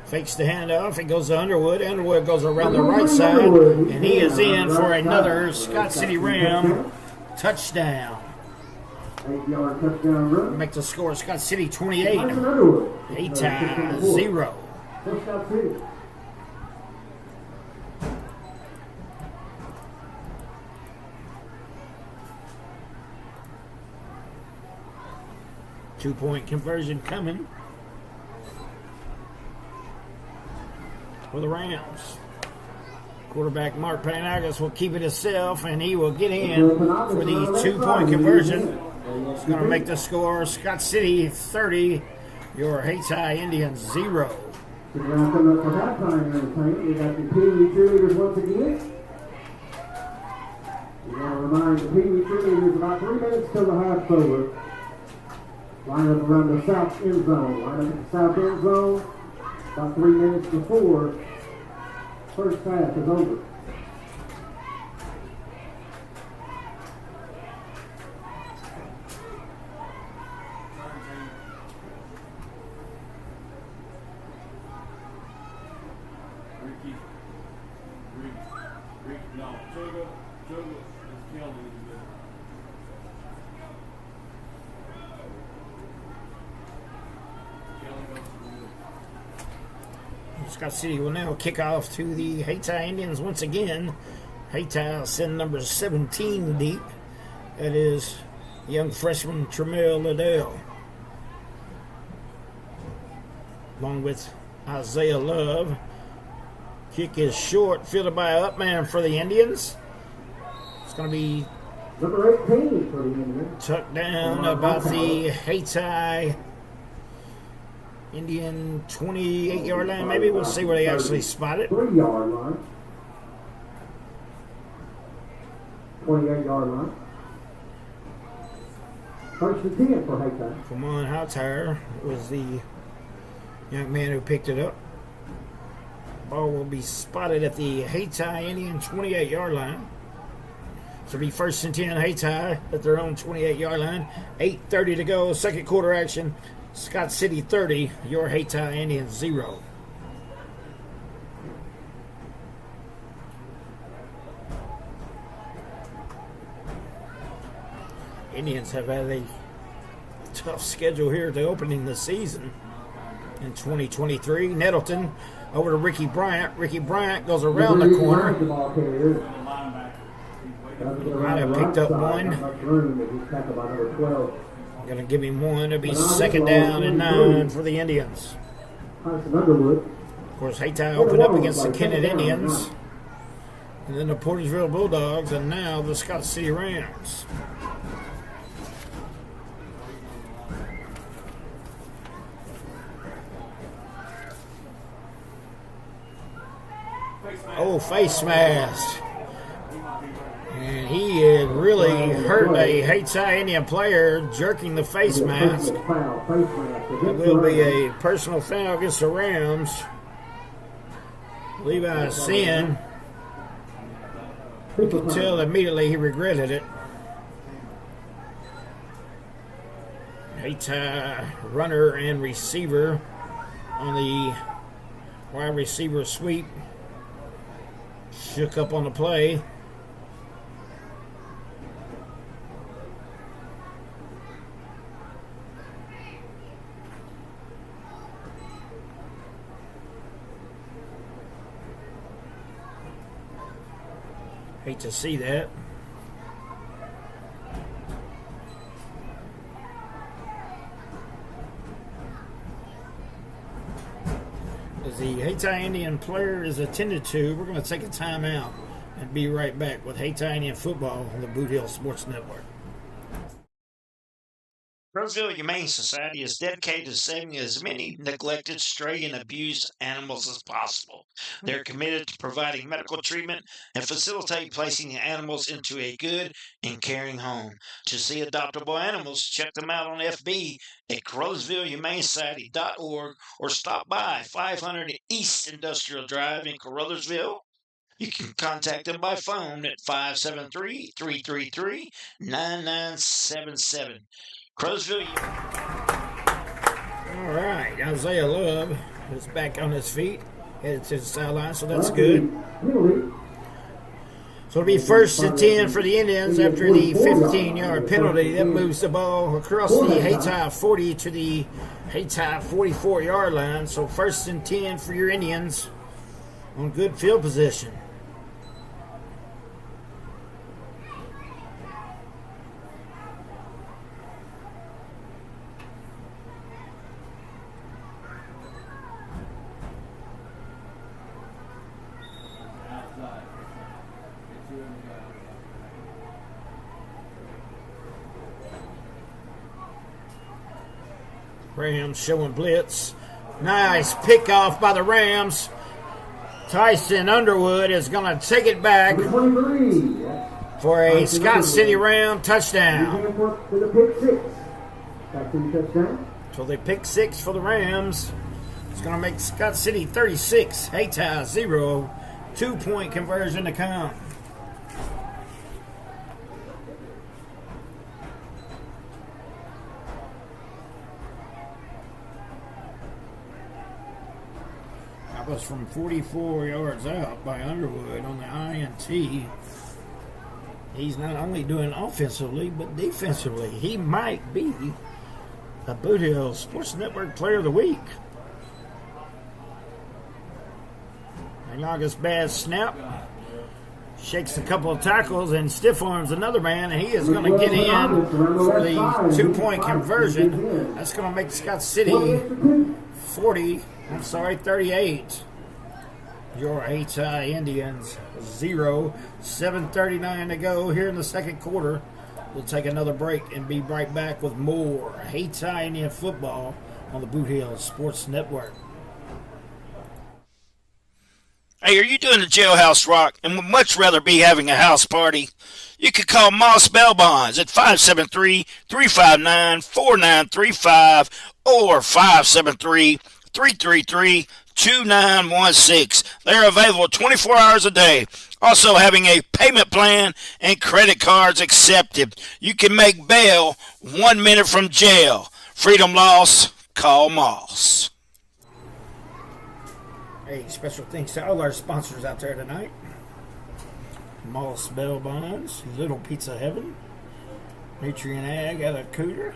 Fakes the handoff. It goes to Underwood. Underwood goes around the right side. And he is in for another Scott City Ram touchdown. 8-yard touchdown run. Make the score Scott City 28. Hayti 0. Scott City. Two-point conversion coming for the Rams. Quarterback Mark Panagas will keep it himself, and he will get in for the 2-point conversion. It's going to make the score Scott City 30, your Hayti Indians 0. Now coming up for halftime entertainment, we got the Pee Wee cheerleaders once again. We want to remind the Pee Wee cheerleaders about 3 minutes till the half's over. Line up around the south end zone. Line up at the south end zone about 3 minutes before first half is over. Scott City will now kick off to the Hayti Indians once again. Hayti will send number 17 deep. That is young freshman Tremel Liddell, along with Isaiah Love. Kick is short, fielded by Upman for the Indians. It's going to be Number 18 for the Indians. tucked down about the Hayti Indian 28-yard line. Maybe we'll see where they actually spot it. 3-yard line. 28-yard line. First and 10 for Hayti. Come on, Hightower was the young man who picked it up. Ball will be spotted at the Hayti Indian 28-yard line. So it'll be first and 10 Hayti at their own 28-yard line. 8:30 to go, second quarter action. Scott City 30, your Hayti Indians 0. Indians have had a tough schedule here at the opening of the season in 2023. Nettleton over to Ricky Bryant. Ricky Bryant goes around the corner. Might have picked up one. Going to give him one. It'll be second down and 9 for the Indians. Of course, Hayti opened up against the Kennett Indians, and then the Portersville Bulldogs, and now the Scott City Rams. Oh, face mask. And he had really hurt a Hayti Indian player, jerking the face mask. It will be a personal foul against the Rams. Levi Sin. You could tell immediately he regretted it. Hayti runner and receiver on the wide receiver sweep. Shook up on the play. Hate to see that. As the Hayti Indian player is attended to, we're going to take a timeout and be right back with Hayti Indian football on the Bootheel Sports Network. Bootheel Humane Society is dedicated to saving as many neglected, stray, and abused animals as possible. They're committed to providing medical treatment and facilitate placing the animals into a good and caring home. To see adoptable animals, check them out on FB at CaruthersvilleHumaneSociety.org or stop by 500 East Industrial Drive in Caruthersville. You can contact them by phone at 573-333-9977. Crowsville. All right, Isaiah Love is back on his feet, headed to the sideline, so that's good. So it'll be first and 10 for the Indians after the 15-yard penalty. That moves the ball across the Hayti 40 to the Hayti 44-yard line. So first and 10 for your Indians on good field position. Rams showing blitz. Nice pickoff by the Rams. Tyson Underwood is going to take it back for a Scott City Ram touchdown. So they pick 6 for the Rams. It's going to make Scott City 36, Hayti 0. 2-point conversion to come. That was from 44 yards out by Underwood on the INT. He's not only doing offensively, but defensively. He might be the Bootheel Sports Network Player of the Week. Analogous bad snap. Shakes a couple of tackles and stiff arms another man, and he is going to get in for the 2-point conversion. That's going to make Scott City 38. Your Hayti Indians 0. 7:39 to go here in the second quarter. We'll take another break and be right back with more Hayti Indian football on the Bootheel Sports Network. Hey, are you doing the jailhouse rock and would much rather be having a house party? You can call Moss Bell Bonds at 573-359-4935 or 573-333-2916. They're available 24 hours a day. Also having a payment plan and credit cards accepted. You can make bail 1 minute from jail. Freedom loss, call Moss. Hey, special thanks to all our sponsors out there tonight. Moss Bell Bonds, Little Pizza Heaven, Nutrient Ag out of Cooter,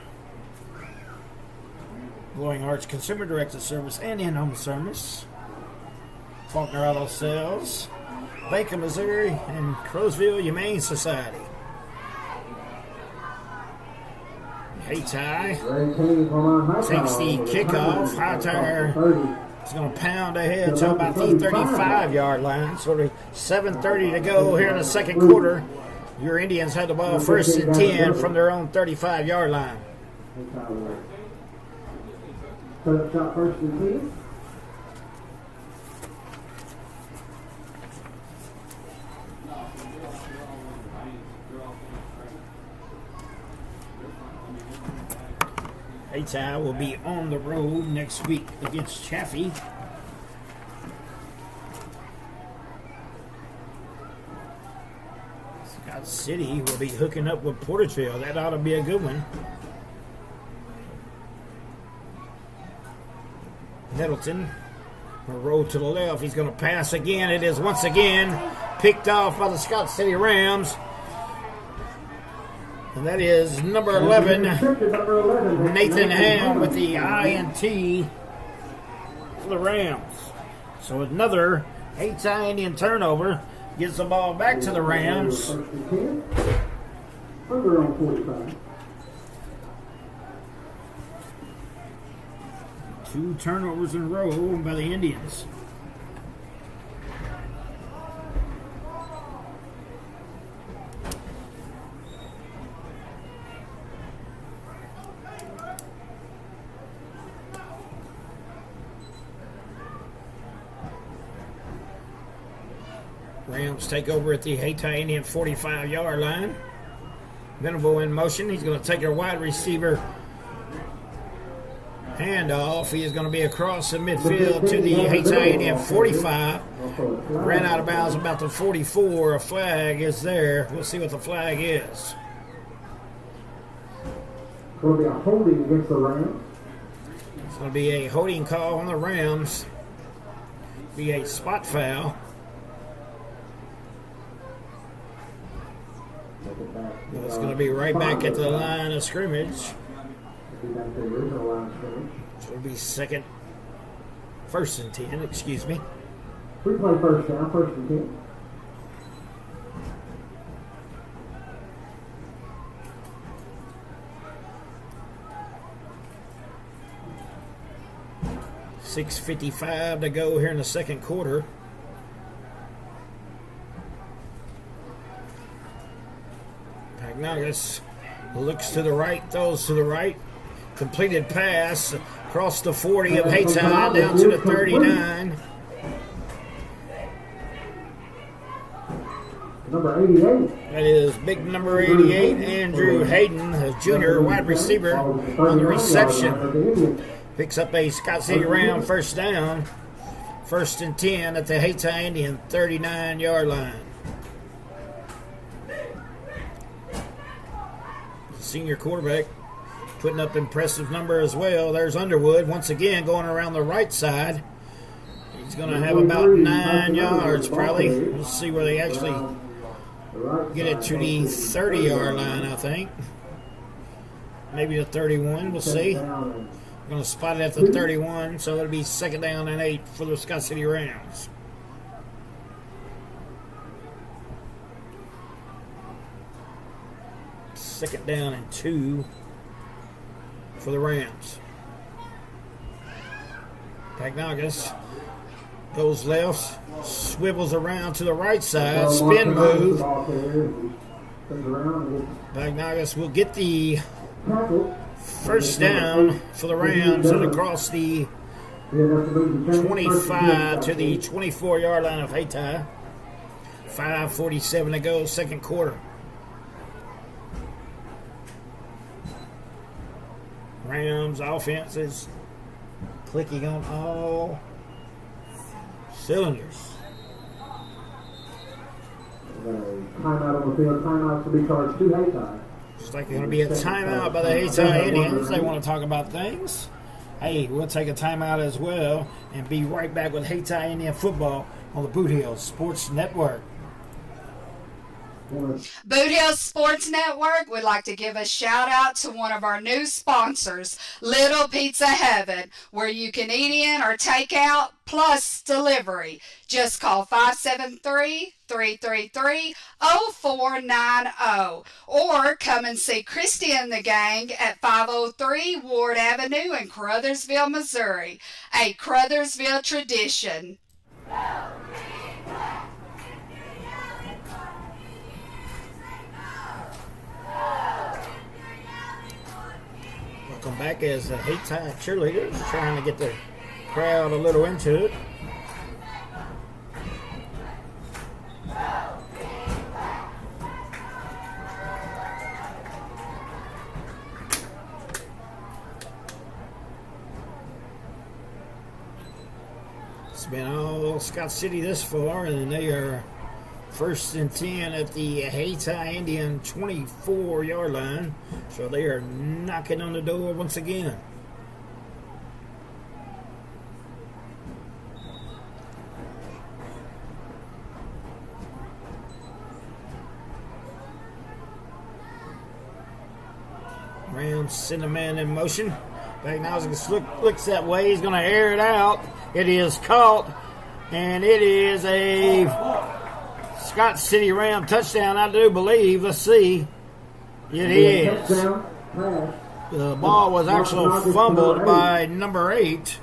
Glowing Arts Consumer Directed Service and In-Home Service, Faulkner Auto Sales, Bacon, Missouri, and Crowsville Humane Society. Hayti takes the kickoff. Hightower is going to pound ahead to about the 35-yard line. So 7:30 to go here in the second quarter. Your Indians had the ball first and 10 from their own 35-yard line. Put up shot first and 10. Hayti will be on the road next week against Chaffee. Scott City will be hooking up with Porterville. That ought to be a good one. Nettleton will roll to the left. He's going to pass again. It is once again picked off by the Scott City Rams. And that is number 11, Nathan Ham with the INT for the Rams. So another Hayti Indian turnover gives the ball back to the Rams. Under on 45. 2 turnovers in a row by the Indians. Rams take over at the Hayti Indian 45-yard line. Venable in motion. He's going to take a wide receiver handoff. He is going to be across the midfield to the Hayti Indian 45. Ran out of bounds about the 44. A flag is there. We'll see what the flag is. Going to be a holding against the Rams. It's going to be a holding call on the Rams. Be a spot foul. It's going to be right back at the line of scrimmage. It'll be first and 10, excuse me. We play first down, first and 10. $6:55 to go here in the second quarter. Pagnagas looks to the right, throws to the right. Completed pass across the 40 of Hayti down to the 39. Number 88. That is big number 88, Andrew Hayden, a junior wide receiver on the reception. Picks up a Scott City Ram first down. First and 10 at the Hayti Indian 39-yard line. Senior quarterback putting up impressive number as well. There's Underwood once again going around the right side. He's going to have about 9 yards probably. We'll see where they actually get it to the 30-yard line, I think. Maybe the 31, we'll see. Going to spot it at the 31, so it'll be second down and 8 for the Scott City Rams. second down and 2 for the Rams. Pagnagas goes left, swivels around to the right side, spin move. Pagnagas will get the first down for the Rams and across the 25 to the 24-yard line of Hayti. 5:47 to go, second quarter. Rams offense is clicking on all cylinders. Timeout on the field. Timeouts will be charged to Hayti. Looks like going to be a timeout by the Hayti Indians. They want to talk about things. Hey, we'll take a timeout as well and be right back with Hayti Indian football on the Bootheel Sports Network. Bootheel Sports Network would like to give a shout out to one of our new sponsors, Little Pizza Heaven, where you can eat in or take out plus delivery. Just call 573-333-0490 or come and see Christy and the gang at 503 Ward Avenue in Crothersville, Missouri. A Crothersville tradition. Welcome back as the Hayti cheerleaders trying to get the crowd a little into it. It's been all Scott City this far, and they are first and 10 at the Hayti Indian 24-yard line. So they are knocking on the door once again. Rams send a man in motion. Back now, looks that way. He's going to air it out. It is caught, and it is a Scott City Ram touchdown, I do believe. Let's see. It is. The ball was actually fumbled by number 8,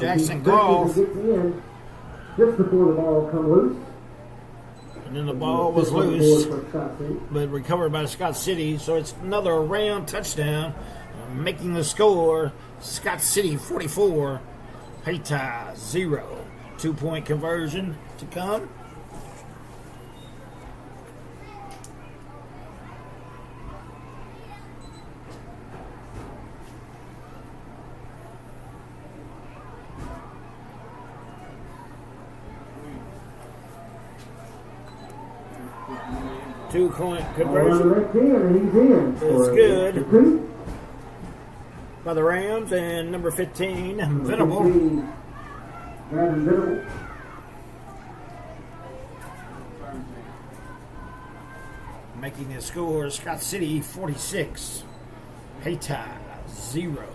Jackson Goff. Just before the ball come loose. And then the ball was loose, but recovered by Scott City. So it's another Ram touchdown, making the score Scott City 44, Hayti 0. 2-point conversion to come. Two-point conversion. It's good by the Rams, and number 15, Venable. Making the score Scott City 46, Hayti 0.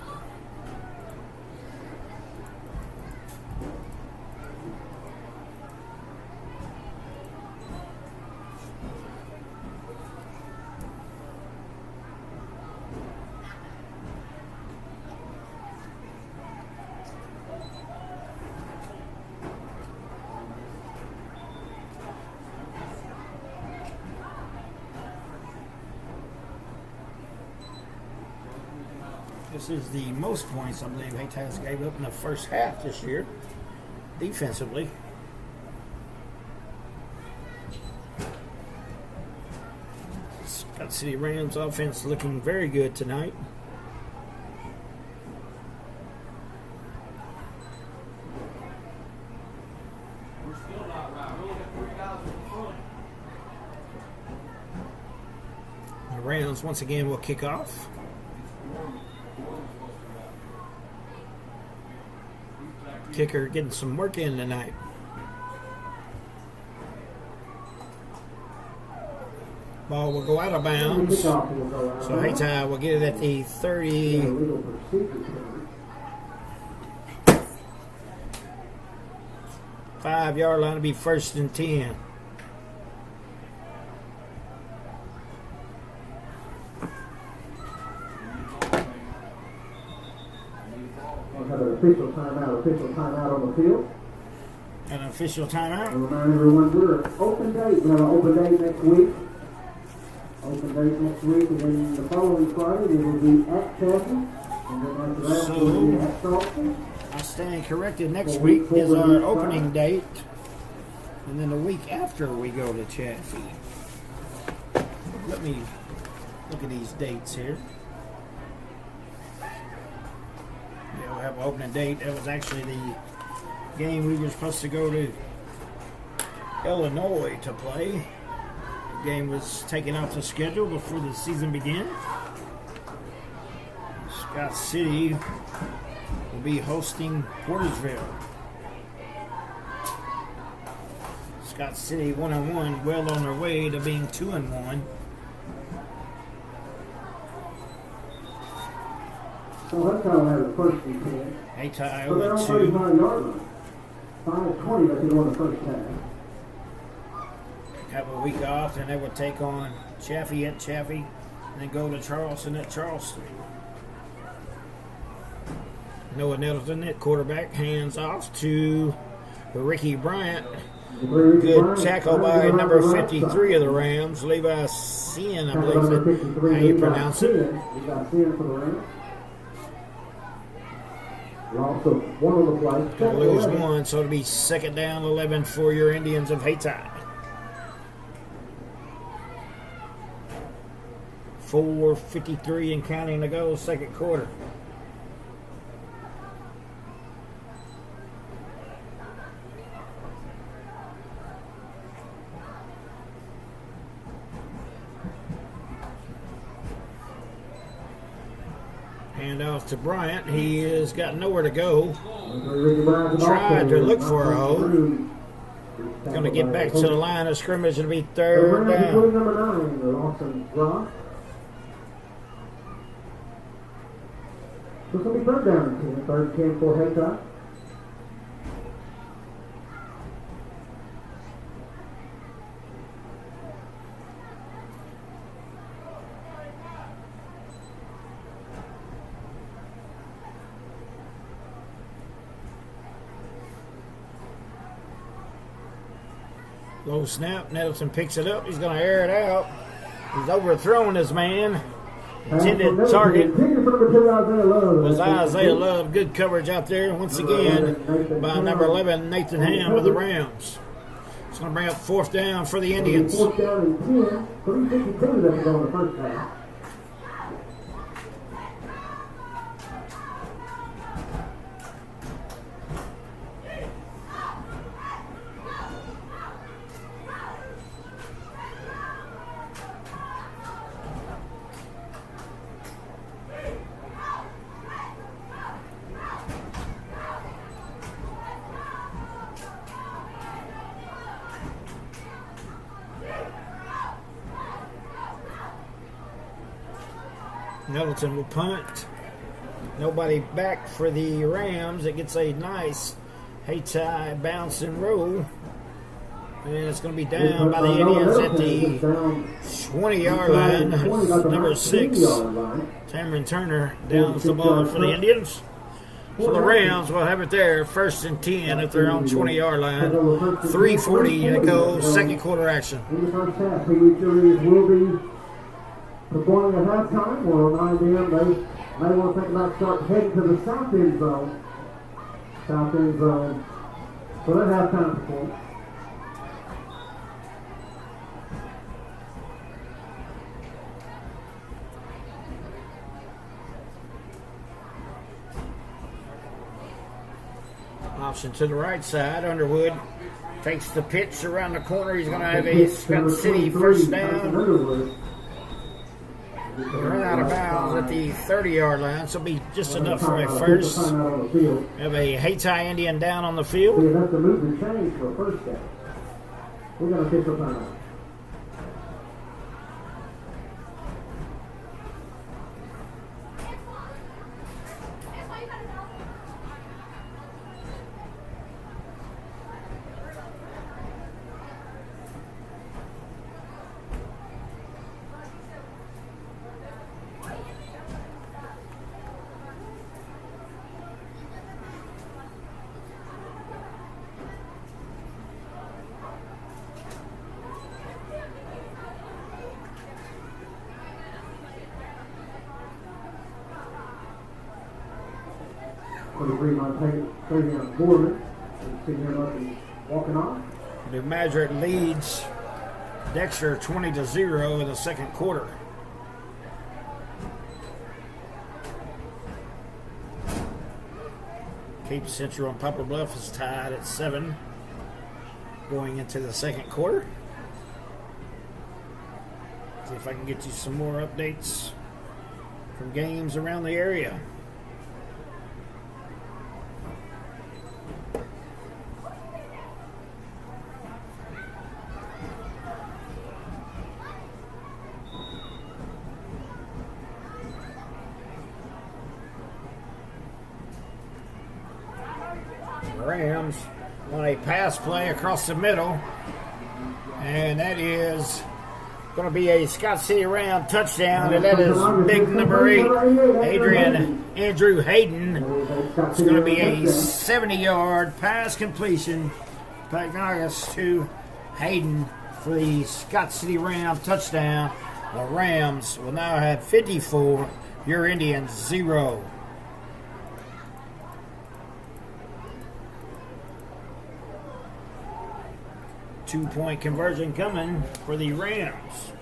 This is the most points I believe Hayti has gave up in the first half this year, defensively. Scott City Rams offense looking very good tonight. The Rams once again will kick off. Kicker getting some work in tonight. Ball will go out of bounds. So Hayti will get it at the 35-yard line to be first and 10. official timeout on the field. An official timeout. And remind everyone we're open date. We have an open date next week. And then the following Friday we will be at Chaffee. And then after that we will be at Charleston. I stand corrected. Next week is our opening date. And then the week after we go to Chaffee. Let me look at these dates here. Yeah, we'll have an opening date. That was actually the game we were supposed to go to Illinois to play. The game was taken off the schedule before the season began. Scott City will be hosting Portersville. Scott City 1-1, well on their way to being 2-1. So that's how I had the first and 10. Hayti So they're on 0-2. 35-yard line. 5:20 that they go in the first half. Have a week off, and they would take on Chaffee at Chaffee, and then go to Charleston at Charleston. Noah Nettleton at quarterback, hands off to Ricky Bryant. Good tackle by number 53 of the Rams, Levi Sien, I believe is how you pronounce it. Levi Sien for the Rams. We're also one on the play. Gonna lose one, so it'll be second down, 11 for your Indians of Hayti. 4:53 and counting to go, second quarter. Hand off to Bryant. He has got nowhere to go. Tried to look for a hole. Going to get back to the line of scrimmage. It'll be third down. Number 9, the Lawson Rock. So it's going to be third down and 10. Third 10 for Hayti. Low snap. Nettleton picks it up. He's going to air it out. He's overthrown his man. Intended target was Isaiah Love. Good coverage out there once again by number 11, Nathan Ham of the Rams. It's going to bring up fourth down for the Indians. Fourth down and 10. 3:52 that was on the first half. Nettleton will punt. Nobody back for the Rams. It gets a nice Hayti bounce and roll. And it's going to be down by the Indians at the 20-yard line. Number 6, Cameron Turner downs the ball for the Indians. So the Rams will have it there, first and 10 at their own 20-yard line. 3:40 to go, second quarter action. In the first half, the juries will be performing at halftime. We'll remind them they may want to think about starting heading to the south end zone. South end zone for their halftime performance. Option to the right side. Underwood takes the pitch around the corner. He's going to have a Scott City first down. Run out of bounds at the 30-yard line, so it'll be just enough for a first. Have a Hayti Indian down on the field. We have to move the chains for a first down. We're going to official timeout. 23 Montana Borman is picking him up and walking off. New Madrid leads Dexter 20-0 in the second quarter. Cape Central and Poplar Bluff is tied at 7 going into the second quarter. See if I can get you some more updates from games around the area. Rams on a pass play across the middle, and that is going to be a Scott City Ram touchdown, and that is big number 8, Andrew Hayden. It's going to be a 70-yard pass completion, Pagnagas to Hayden for the Scott City Ram touchdown. The Rams will now have 54, your Indians 0. Two-point conversion coming for the Rams.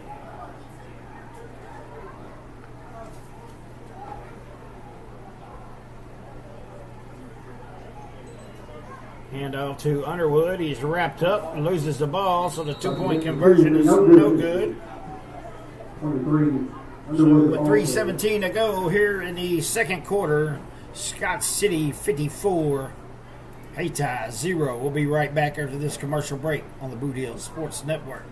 Handoff to Underwood. He's wrapped up, loses the ball, so the two-point conversion is no good. 23. So with 3:17 to go here in the second quarter, Scott City 54. Hayti 0. We'll be right back after this commercial break on the Bootheel Sports Network.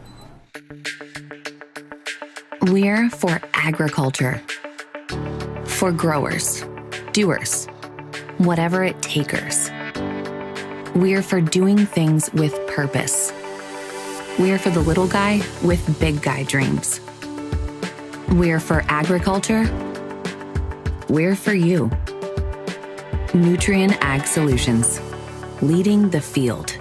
We're for agriculture. For growers, doers, whatever it takers. We're for doing things with purpose. We're for the little guy with big guy dreams. We're for agriculture. We're for you. Nutrien Ag Solutions. Leading the field.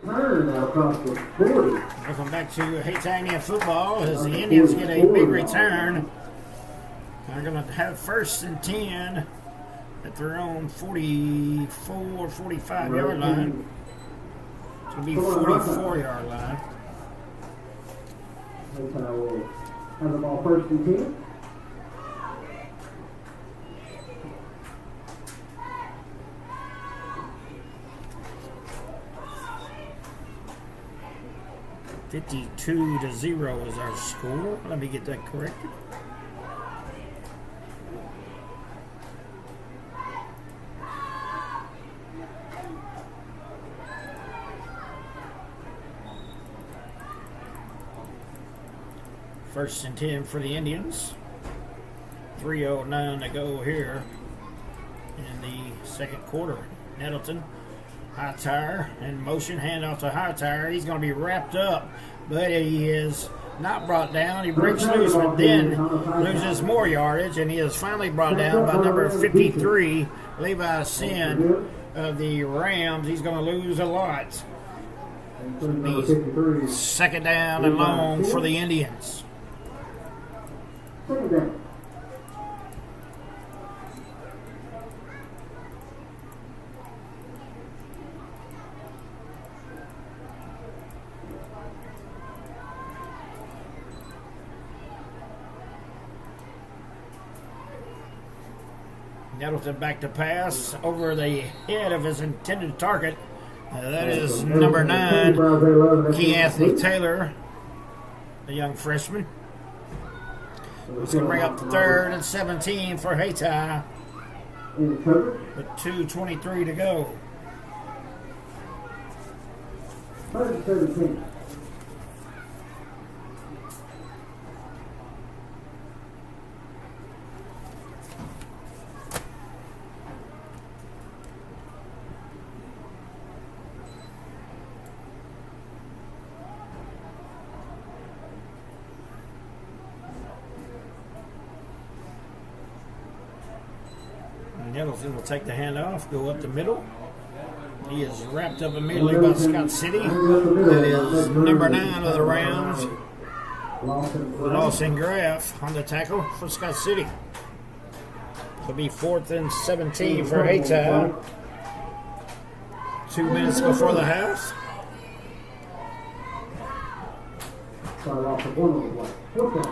Turn now across the 40. Welcome back to Hayti Indian football as the Indians get a big return. They're going to have 1st and 10 at their own 44, 45-yard line. It's going to be 44-yard line. That's how we'll have the ball 1st and 10. (52-0) is our score. Let me get that corrected. First and 10 for the Indians. 3:09 to go here in the second quarter. Nettleton, high tire in motion, handoff to high tire. He's going to be wrapped up, but he is not brought down. He breaks loose, but then loses more yardage, and he is finally brought down by number 53, Levi Sin of the Rams. He's going to lose a lot. Second down and long for the Indians. Second down. Nettleton back to pass over the head of his intended target. That is number 9, Key Anthony Taylor, the young freshman. He's going to bring up the 3rd and 17 for Hayti with 2:23 to go. 3rd and 17. Nettleton will take the handoff, go up the middle. He is wrapped up immediately by Scott City. That is number 9 of the Rams, Lawson Graff, on the tackle for Scott City. It'll be 4th and 17 for Hayti. 2 minutes before the half. Started off the one on the play. Okay.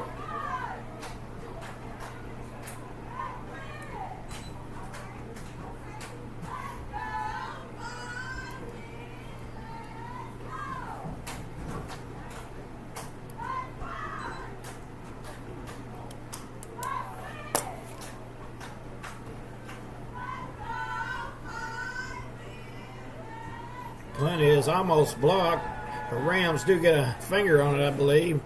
Punt is almost blocked. The Rams do get a finger on it, I believe.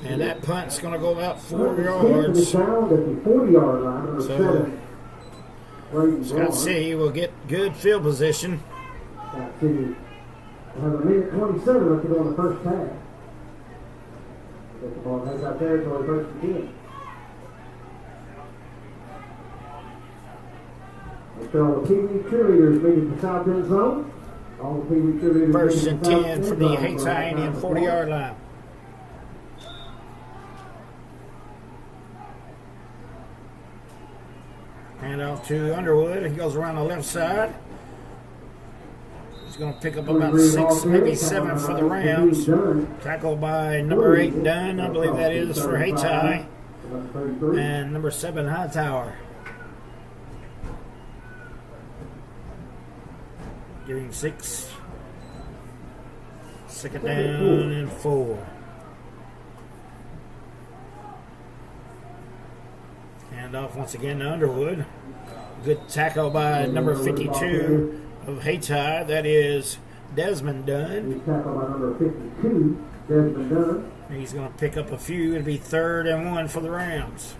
And that punt's going to go about 4 yards. So Scott City will get good field position. Scott City will have a minute 27 left to go in the first half. Get the ball heads out territory, first and 10. Make sure all the TV cheerleaders meet at the south end zone. All the TV cheerleaders. First and 10 for the Hayti Indian 40-yard line. Hand off to Underwood. He goes around the left side. He's going to pick up about 6, maybe 7 for the Rams. Tackled by number 8, Dunn. I believe that is for Hayti. And number 7, Hightower. Giving 6. 2nd down and 4. Hand off once again to Underwood. Good tackle by number 52 of Hayti. That is Desmond Dunn. Good tackle by number 52, Desmond Dunn. He's going to pick up a few. It'll be 3rd and 1 for the Rams.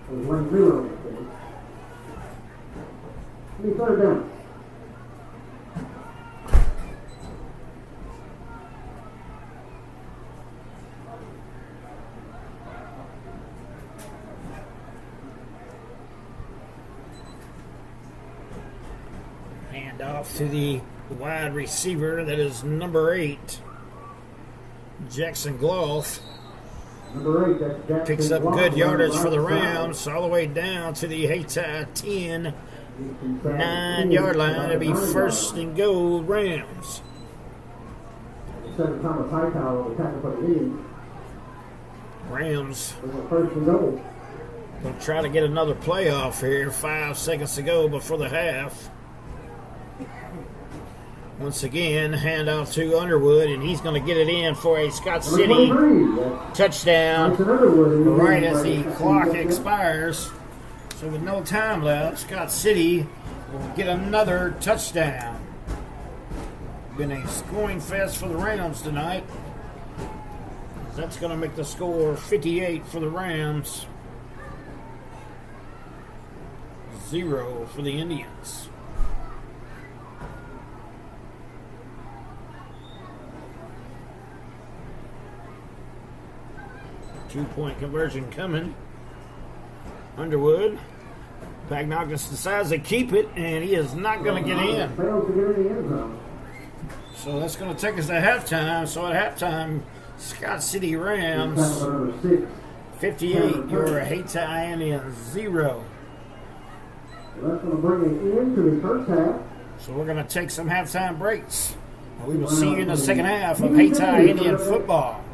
There's 1-0. It'll be 3rd down. Hand off to the wide receiver. That is number 8, Jackson Gloth. Number 8, that's Jackson Picks up Gloth, good yardage for the right Rams, all the way down to the Hayti 10, 9-yard line. It'll be 1st and goal, Rams. Second Thomas Hightower will tackle for the Indians. Rams With a 1st and goal. will try to get another playoff here. 5 seconds to go before the half. Once again, handoff to Underwood, and he's going to get it in for a Scott City touchdown right as the clock expires. So with no time left, Scott City will get another touchdown. Been a scoring fest for the Rams tonight. That's going to make the score 58 for the Rams, 0 for the Indians. Two-point conversion coming. Underwood. Pagnakis decides to keep it, and he is not going to get in. Fails to get in the end zone. So that's going to take us to halftime. So at halftime, Scott City Rams Number 6. 58, your Hayti Indians 0. That's going to bring it into the first half. So we're going to take some halftime breaks. We will see you in the second half of Hayti Indian football.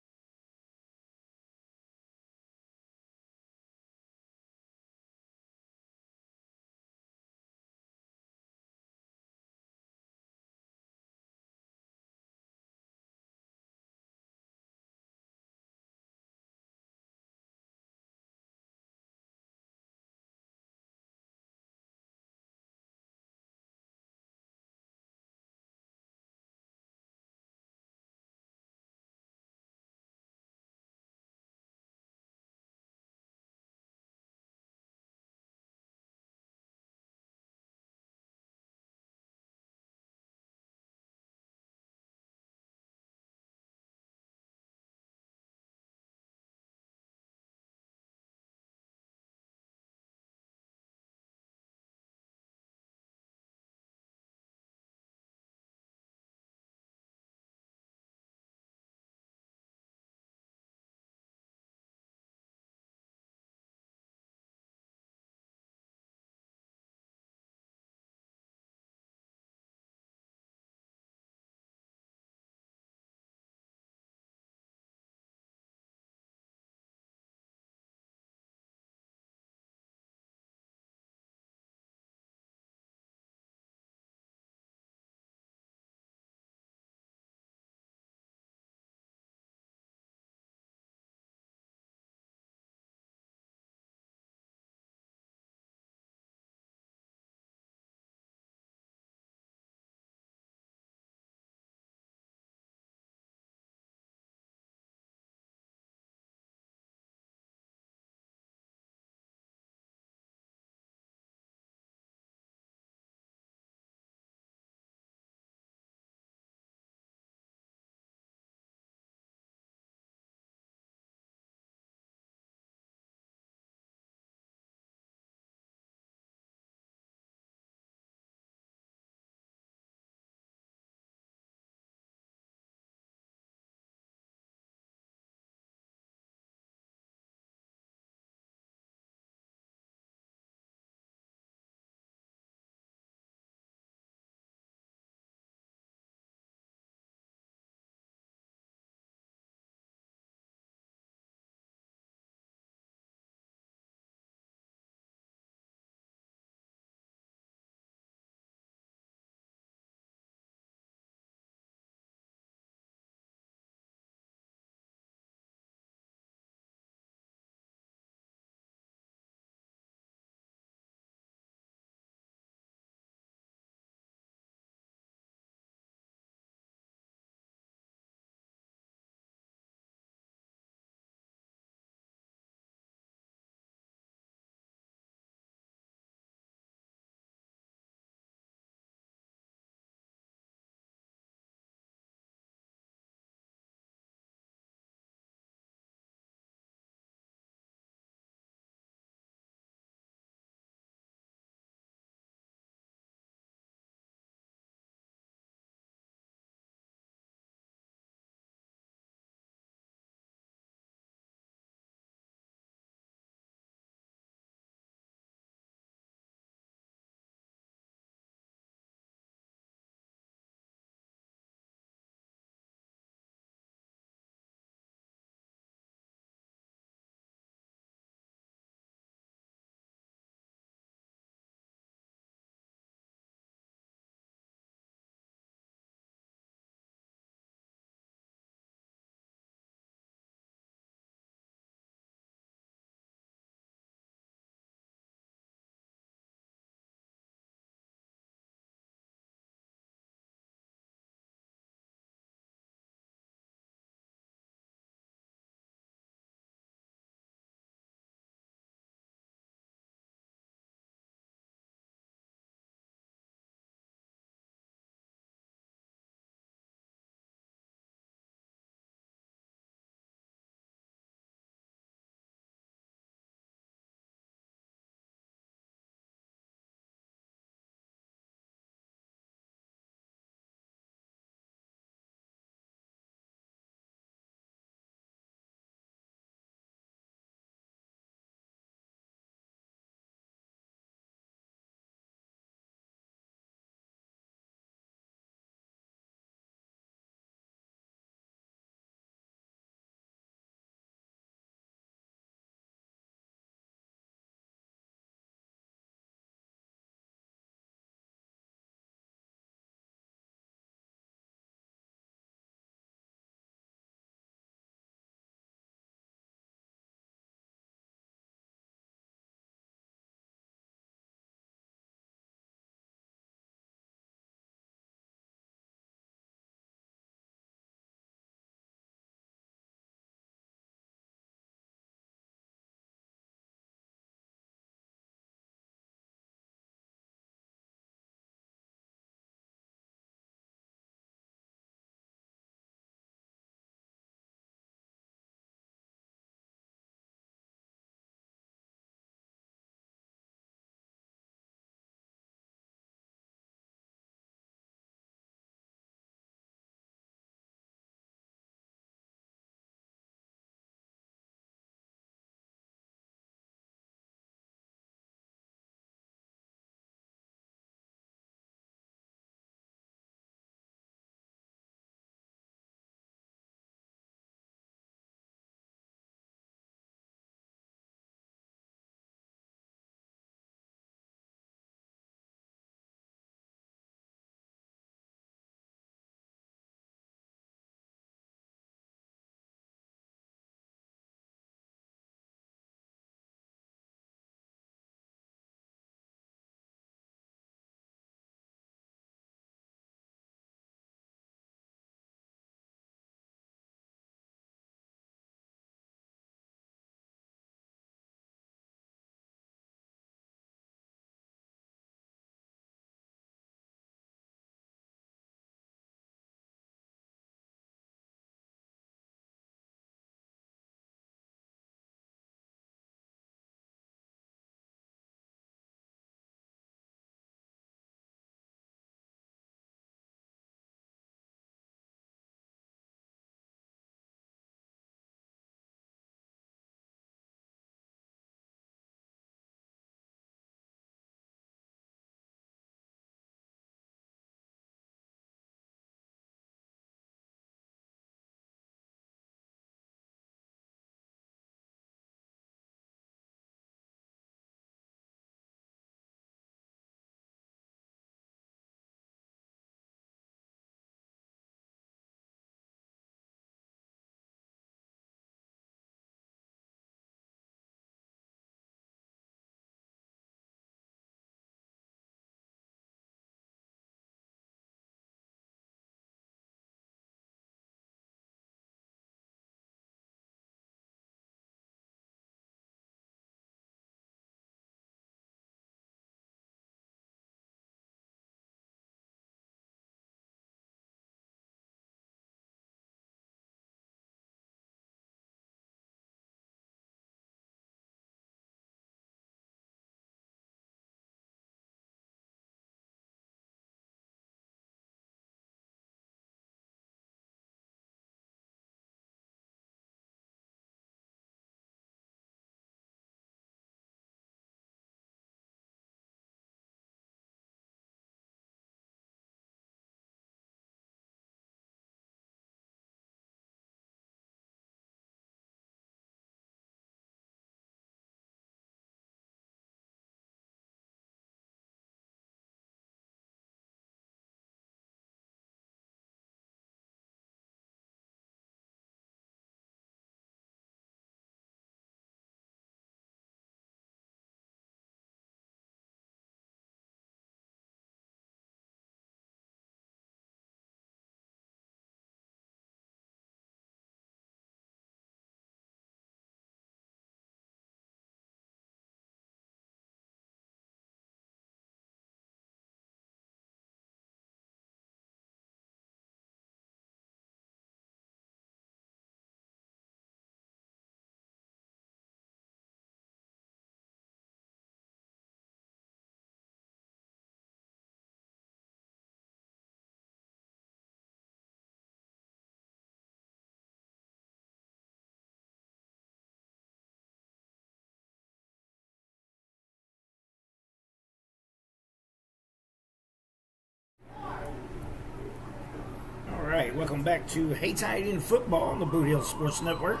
right, welcome back to Hayti in football on the Bootheel Sports Network.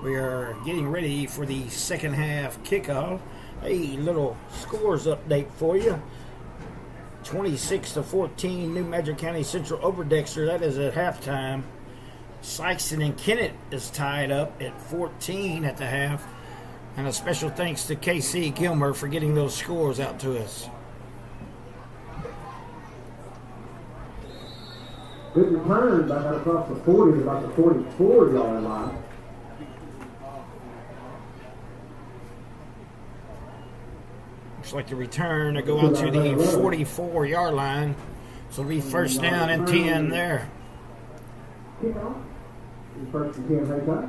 We are getting ready for the second half kickoff. A little scores update for you. 26-14, New Madrid County Central over Dexter. That is at halftime. Sykeston and Kennett is tied up at 14 at the half. And a special thanks to KC Gilmer for getting those scores out to us. Good return back out across the 40 to about the 44-yard line. Looks like the return to go out to the 44-yard line. So it'll be first down and 10 there. Kickoff. First and 10 Hayti.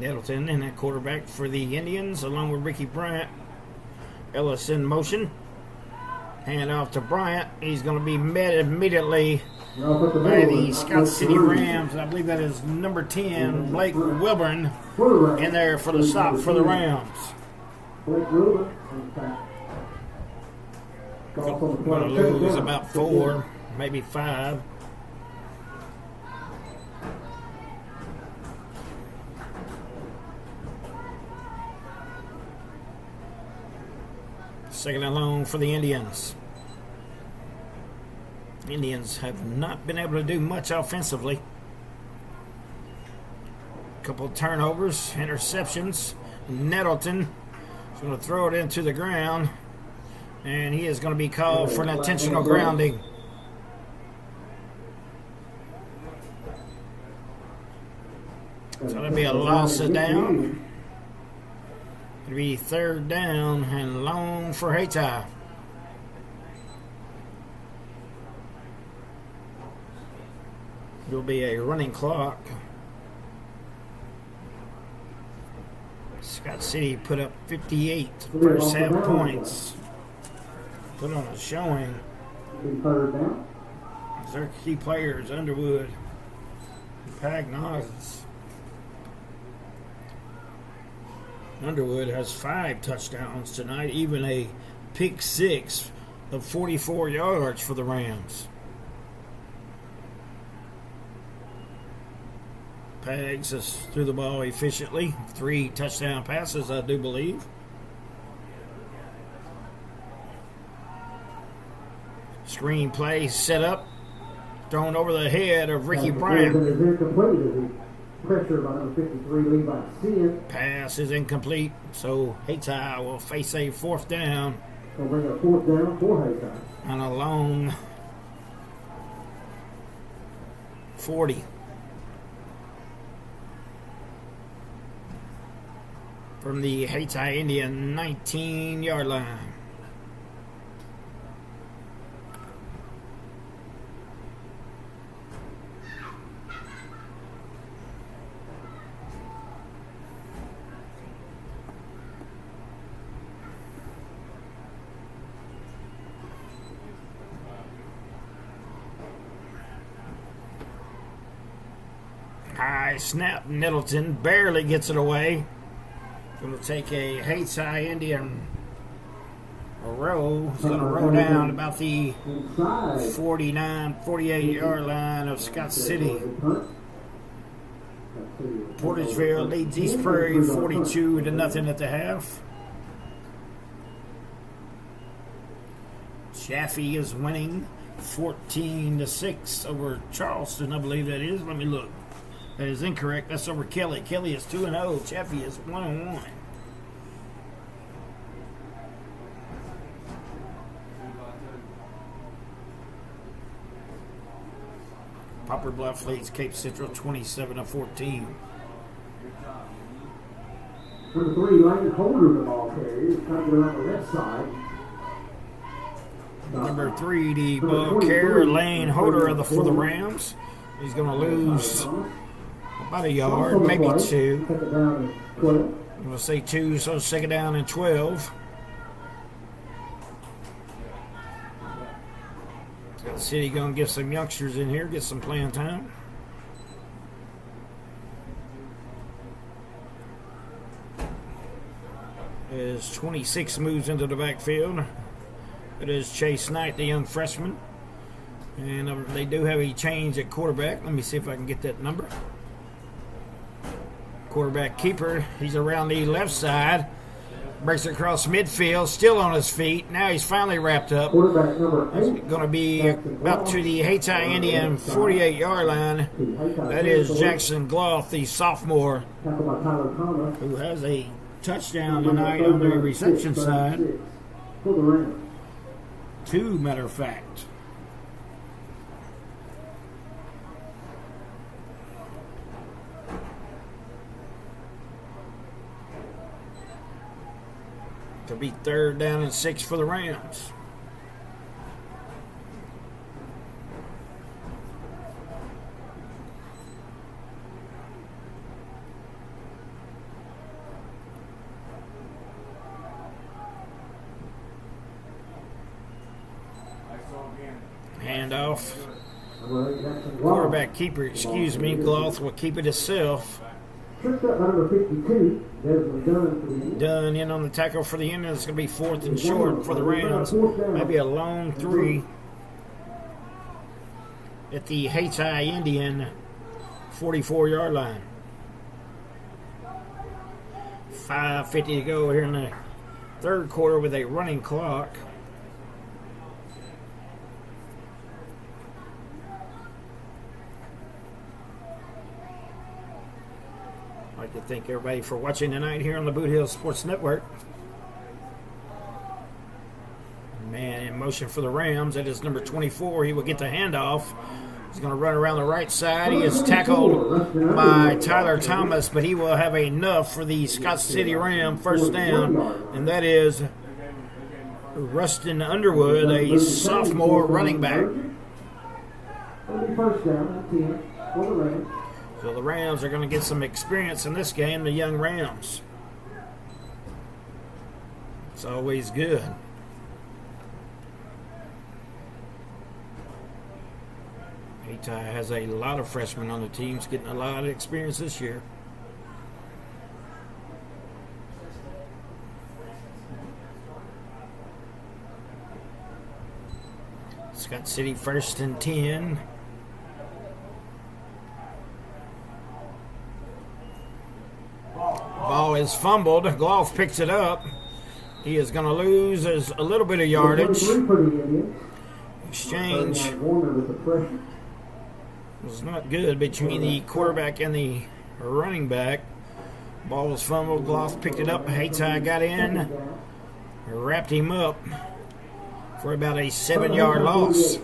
Nettleton in at quarterback for the Indians, along with Ricky Bryant. Ellis in motion. Hand off to Bryant. He's going to be met immediately by the Scott City Rams. I believe that is number 10, Blake Wilburn, in there for the stop for the Rams. Blake Wilburn. Going to lose about 4, maybe 5. Second and long for the Indians. Indians have not been able to do much offensively. A couple of turnovers, interceptions. Nettleton is going to throw it into the ground, and he is going to be called for an intentional grounding. So that'll be a loss of down. It'll be third down and long for Hayti. It'll be a running clock. Scott City put up 58 first half points. Put on a showing. Third down. Their key players, Underwood, Pagnoz. Underwood has 5 touchdowns tonight, even a pick 6 of 44 yards for the Rams. Pags has threw the ball efficiently. 3 touchdown passes, I do believe. Screen play set up. Thrown over the head of Ricky Bryant. Pressure by number 53, Levi Sin. Pass is incomplete, so Hayti will face a fourth down. They'll bring a fourth down for Hayti. On a long 40. From the Hayti Indian 19-yard line. High snap, Nettleton barely gets it away. Going to take a Hayti Indian row. He's going to row down about the 49, 48-yard line of Scott City. Portageville leads East Prairie 42-0 at the half. Chaffee is winning 14-6 over Charleston, I believe that is. Let me look. That is incorrect. That's over Kelly. Kelly is 2-0. Chaffee is 1-1. Poplar Bluff leads Cape Central 27-14. Number 3, Lane Holder, the ball carrier, is trying to go on the left side. Number 3, the ball carrier, Lane Holder for the Rams. He's going to lose about a yard, maybe 2. I'm going to say 2, so second down and 12. Scott City going to get some youngsters in here, get some playing time. As 26 moves into the backfield, it is Chase Knight, the young freshman. And they do have a change at quarterback. Let me see if I can get that number. Quarterback keeper, he's around the left side. Breaks across midfield, still on his feet. Now he's finally wrapped up. Quarterback number 8. He's going to be about to the Hayti Indian 48-yard line. That is Jackson Gloth, the sophomore, Tackled by Tyler Thomas. who has a touchdown tonight on the reception side. For the Rams. 2, matter of fact. To be 3rd down and 6 for the Rams. Handoff. Quarterback keeper, excuse me, Gloth will keep it himself. Tripped up by number 52. Desmond Dunn for the Indians. Done in on the tackle for the Indians. It's going to be 4th and short for the Rams. Maybe a long 3 at the Hayti Indian 44-yard line. 5:50 to go here in the 3rd quarter with a running clock. I'd like to thank everybody for watching tonight here on the Bootheel Sports Network. Man in motion for the Rams. That is number 24. He will get the handoff. He's going to run around the right side. He is tackled by Tyler Thomas, but he will have enough for the Scott City Ram 1st down, and that is Rustin Underwood, a sophomore running back. It'll be 1st down, 10 for the Rams. So the Rams are going to get some experience in this game, the young Rams. It's always good. Hayti has a lot of freshmen on the teams getting a lot of experience this year. Scott City 1st and 10. Ball is fumbled. Gloff picks it up. He is going to lose a little bit of yardage. Exchange was not good between the quarterback and the running back. Ball was fumbled. Gloff picked it up. Hayti got in, wrapped him up for about a 7-yard loss.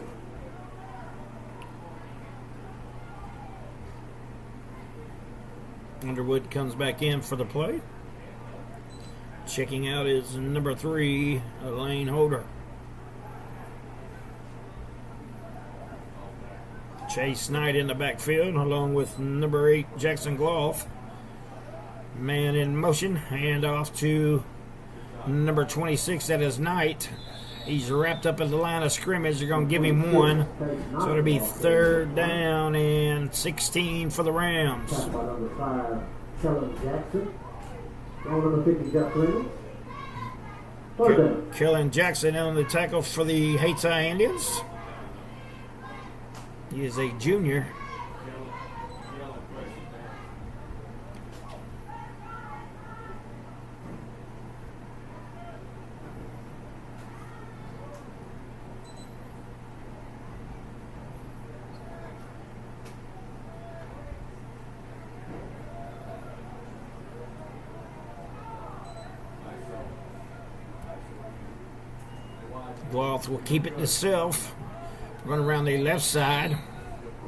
Underwood comes back in for the play. Checking out is number 3, Elaine Holder. Chase Knight in the backfield along with number 8, Jackson Gloff. Man in motion. Hand off to number 26, that is Knight. He's wrapped up at the line of scrimmage. They're going to give him 1. So it'll be 3rd down and 16 for the Rams. Number 5, Kellen Jackson. Number 50, Jeff Clemens. 3rd down. Kellen Jackson on the tackle for the Hayti Indians. He is a junior. Gloth will keep it to himself. Run around the left side.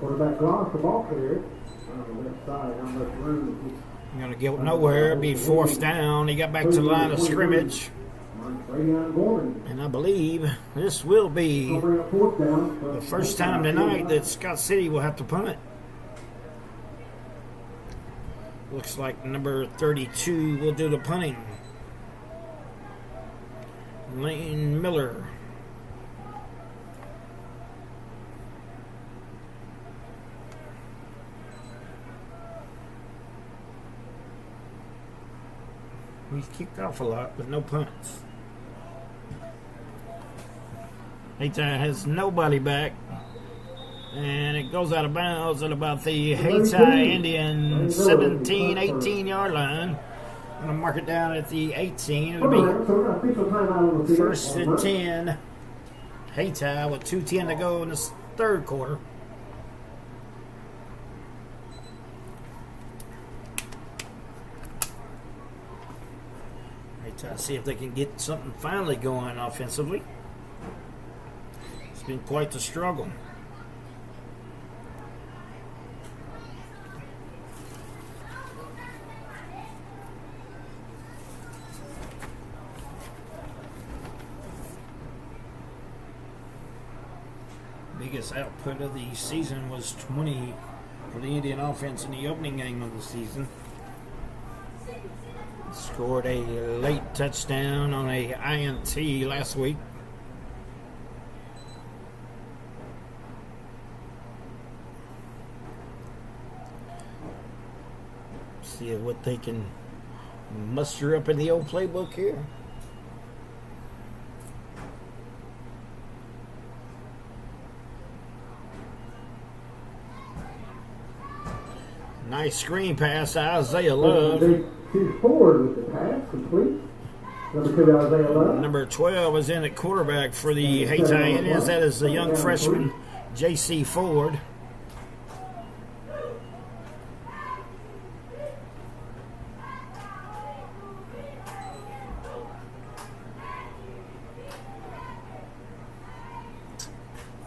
Quarterback Gloss, the ball clear. On the left side, how much room? Going to get nowhere. Be 4th down. He got back to the line of scrimmage. And I believe this will be the first time tonight that Scott City will have to punt. Looks like number 32 will do the punting. Lane Miller. He's kicked off a lot, but no punts. Hayti has nobody back. And it goes out of bounds at about the Hayti Indian 17, 18-yard line. I'm going to mark it down at the 18. It'll be first and 10. Hayti with 2:10 to go in the third quarter. Hayti, see if they can get something finally going offensively. It's been quite the struggle. Biggest output of the season was 20 for the Indian offense in the opening game of the season. Scored a late touchdown on a INT last week. See what they can muster up in the old playbook here. Nice screen pass to Isaiah Love. Choose forward with the pass, complete. Number 2, Isaiah Love. Number 12 is in at quarterback for the Hayti Indians. That is the young freshman, J.C. Ford.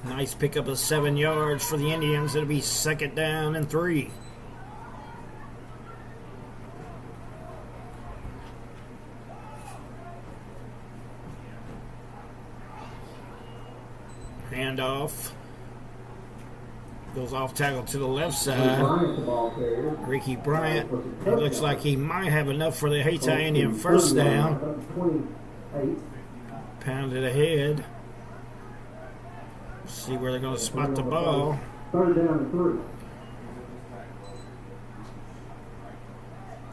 Nice pickup of 7 yards for the Indians. It'll be second down and 3. Handoff. Goes off tackle to the left side. Ricky Bryant. It looks like he might have enough for the Hayti Indian first down. Pounded ahead. See where they're going to spot the ball. Third down and 3.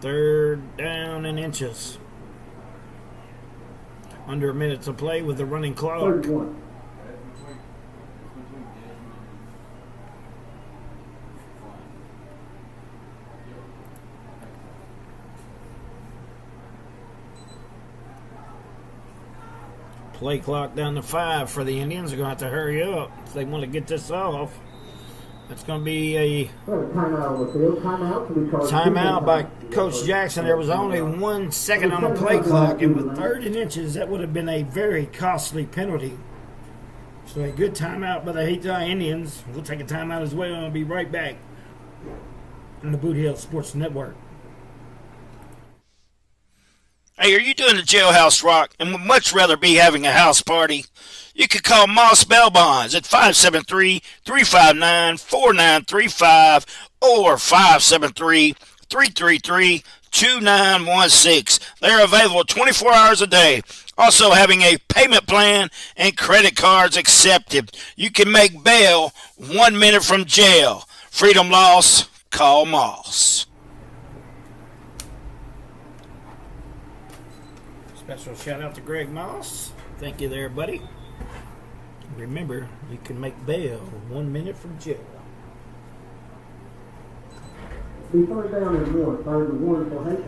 Third down and inches. Under a minute to play with the running clock. Third one. Play clock down to 5 for the Indians. They're going to have to hurry up if they want to get this off. That's going to be a timeout by Coach Jackson. There was only 1 second on the play clock, and with third and inches, that would have been a very costly penalty. So a good timeout by the Hayti Indians. We'll take a timeout as well, and we'll be right back on the Bootheel Sports Network. Hey, are you doing the jailhouse rock and would much rather be having a house party? You could call Moss Bell Bonds at 573-359-4935 or 573-333-2916. They're available 24 hours a day. Also having a payment plan and credit cards accepted. You can make bail 1 minute from jail. Freedom loss, call Moss. Special shout out to Greg Moss. Thank you there, buddy. Remember, you can make bail 1 minute from jail. Be third down and 1. Third and 1 for Hayti.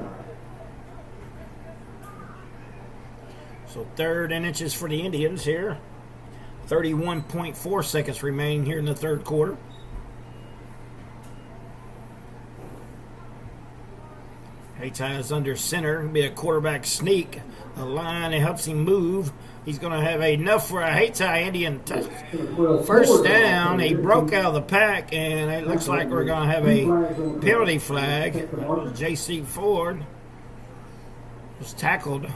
So third and inches for the Indians here. 31.4 seconds remaining here in the third quarter. Hayti is under center. It'll be a quarterback sneak. A line that helps him move. He's going to have enough for a Hayti Indian first down. He broke out of the pack, and it looks like we're going to have a penalty flag. That was J.C. Ford. Was tackled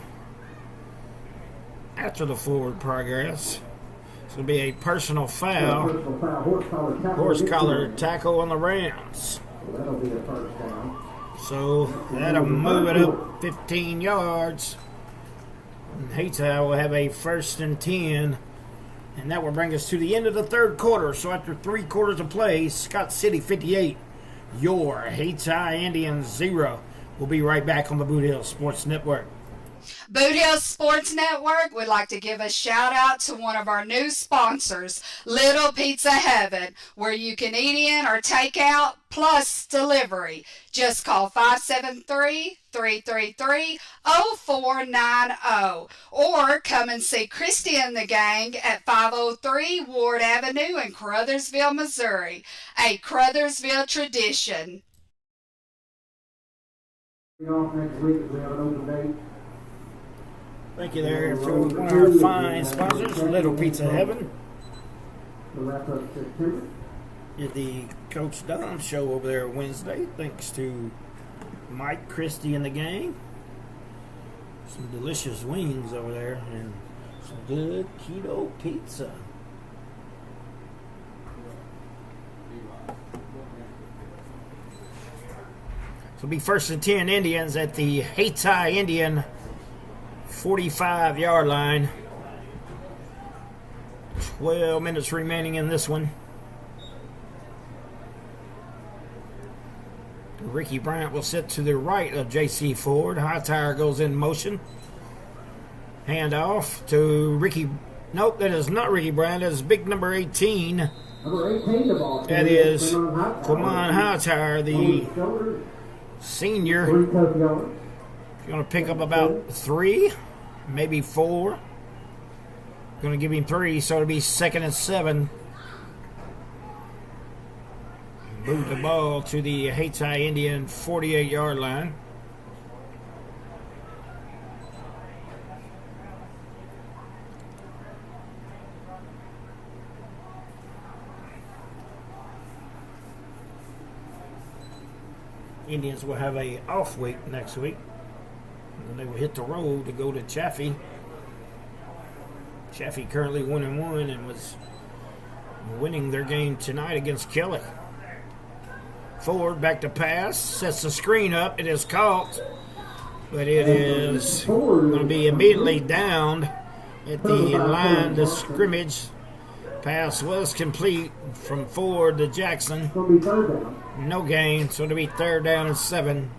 after the forward progress. It's going to be a personal foul. Horse collar tackle on the Rams. That'll be a first down. So that'll move it up 15 yards. And Hayti will have a first and 10. And that will bring us to the end of the third quarter. So after 3 quarters of play, Scott City 58, your Hayti Indians 0. We'll be right back on the Bootheel Sports Network. Bootheel Sports Network would like to give a shout out to one of our new sponsors, Little Pizza Heaven, where you can eat in or take out plus delivery. Just call 573-333-0490 or come and see Christy and the gang at 503 Ward Avenue in Crothersville, Missouri. A Crothersville tradition. Off next week if we have an open date. Thank you there for one of our fine sponsors, Little Pizza Heaven. To wrap up September. Did the Coach Don show over there Wednesday, thanks to Mike, Christie, and the gang. Some delicious wings over there and some good keto pizza. So it'll be 1st and 10 Indians at the Hayti Indian 45-yard line. 12 minutes remaining in this one. Ricky Bryant will sit to the right of J.C. Ford. Hightower goes in motion. Handoff to Ricky. Nope, that is not Ricky Bryant. That is big number 18. Number 18 the ball. That is Quamon Hightower, the senior. 3 tough yards. Going to pick up about 3, maybe 4. Going to give him 3, so it'll be 2nd and 7. Move the ball to the Hayti Indian 48-yard line. Indians will have a off week next week. And they will hit the road to go to Chaffee. Chaffee currently 1-1 and was winning their game tonight against Kelly. Ford back to pass, sets the screen up. It is caught, but it is going to be immediately downed at the line of scrimmage. Pass was complete from Ford to Jackson. It's going to be 3rd down. No gain, so it'll be 3rd down and 7.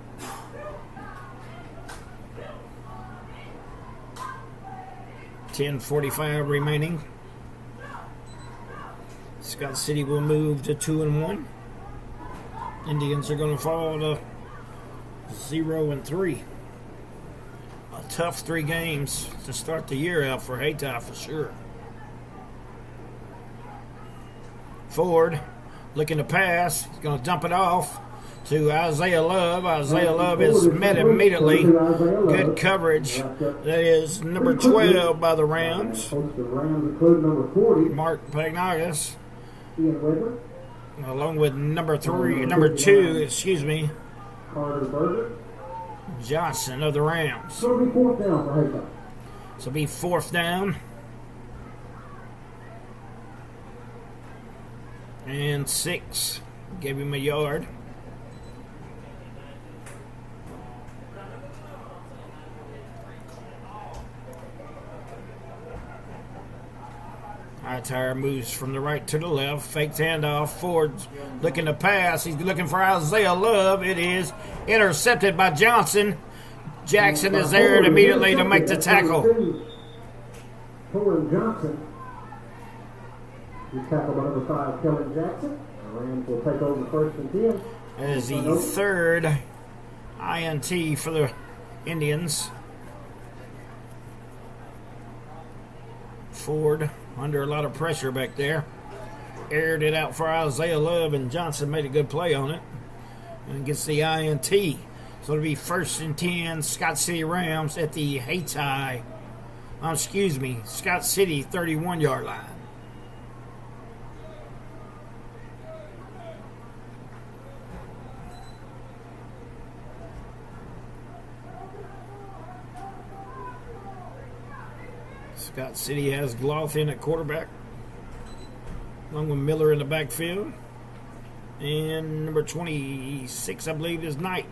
.45 remaining. Scott City will move to 2-1. Indians are going to fall to 0-3. A tough 3 games to start the year out for Hayti for sure. Ford looking to pass. He's going to dump it off to Isaiah Love. Isaiah Love is met immediately. Good coverage. That is number 12 by the Rams. Number 40. Mark Pagnagas. Ian Weber. Along with number 2, Carter Berger. Johnson of the Rams. So it'll be 4th down for Hayti. So it'll be 4th down. And 6. Gave him a yard. Hightower moves from the right to the left. Faked handoff. Ford looking to pass. He's looking for Isaiah Love. It is intercepted by Johnson. Jackson is there immediately to make the tackle. Pulling Johnson. He's tackled by number 5, Kellen Jackson. The Rams will take over 1st and 10. That is the 3rd INT for the Indians. Ford under a lot of pressure back there. Aired it out for Isaiah Love, and Johnson made a good play on it. And gets the INT. So it'll be 1st and 10, Scott City Rams at the Scott City 31-yard line. Scott City has Glothin at quarterback, along with Miller in the backfield. And number 26, I believe, is Knight.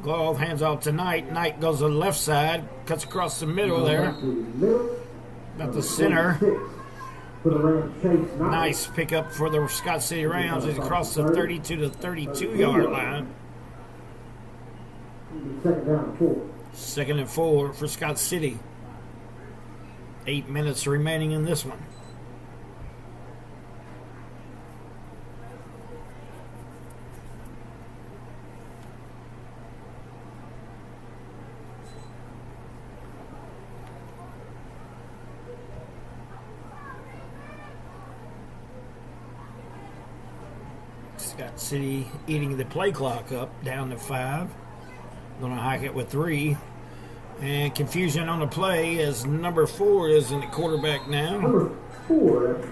Gloth hands off to Knight. Knight goes to the left side, cuts across the middle there. About the center. Nice pickup for the Scott City Rams. He's across the 32 to 32-yard line. 2nd down and 4. 2nd and 4 for Scott City. 8 minutes remaining in this one. Scott City eating the play clock up, down to 5. Going to hike it with 3. And confusion on the play as number 4 is in the quarterback now. Number 4, that's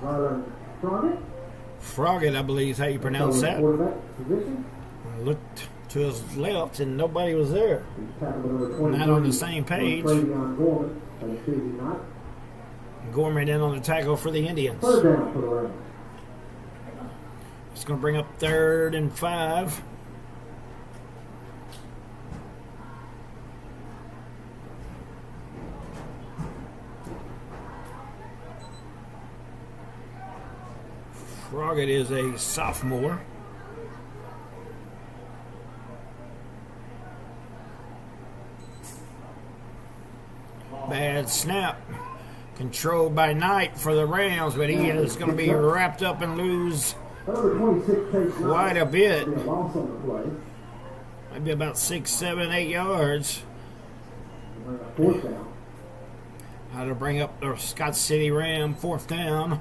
Rylan Froggett. Froggett, I believe is how you pronounce that. Quarterback position. I looked to his left and nobody was there. He's tackled with number 23. Not on the same page. Travion Gorman on Tuesday night. Gorman in on the tackle for the Indians. 3rd down for the Rams. It's going to bring up 3rd and 5. Froggett is a sophomore. Bad snap. Controlled by Knight for the Rams, but he is going to be wrapped up and lose Number 26, Chase quite a Knight. bit. Be a loss on the play. Maybe about 6, 7, 8 yards. Bring up 4th down. How to bring up the Scott City Ram 4th down.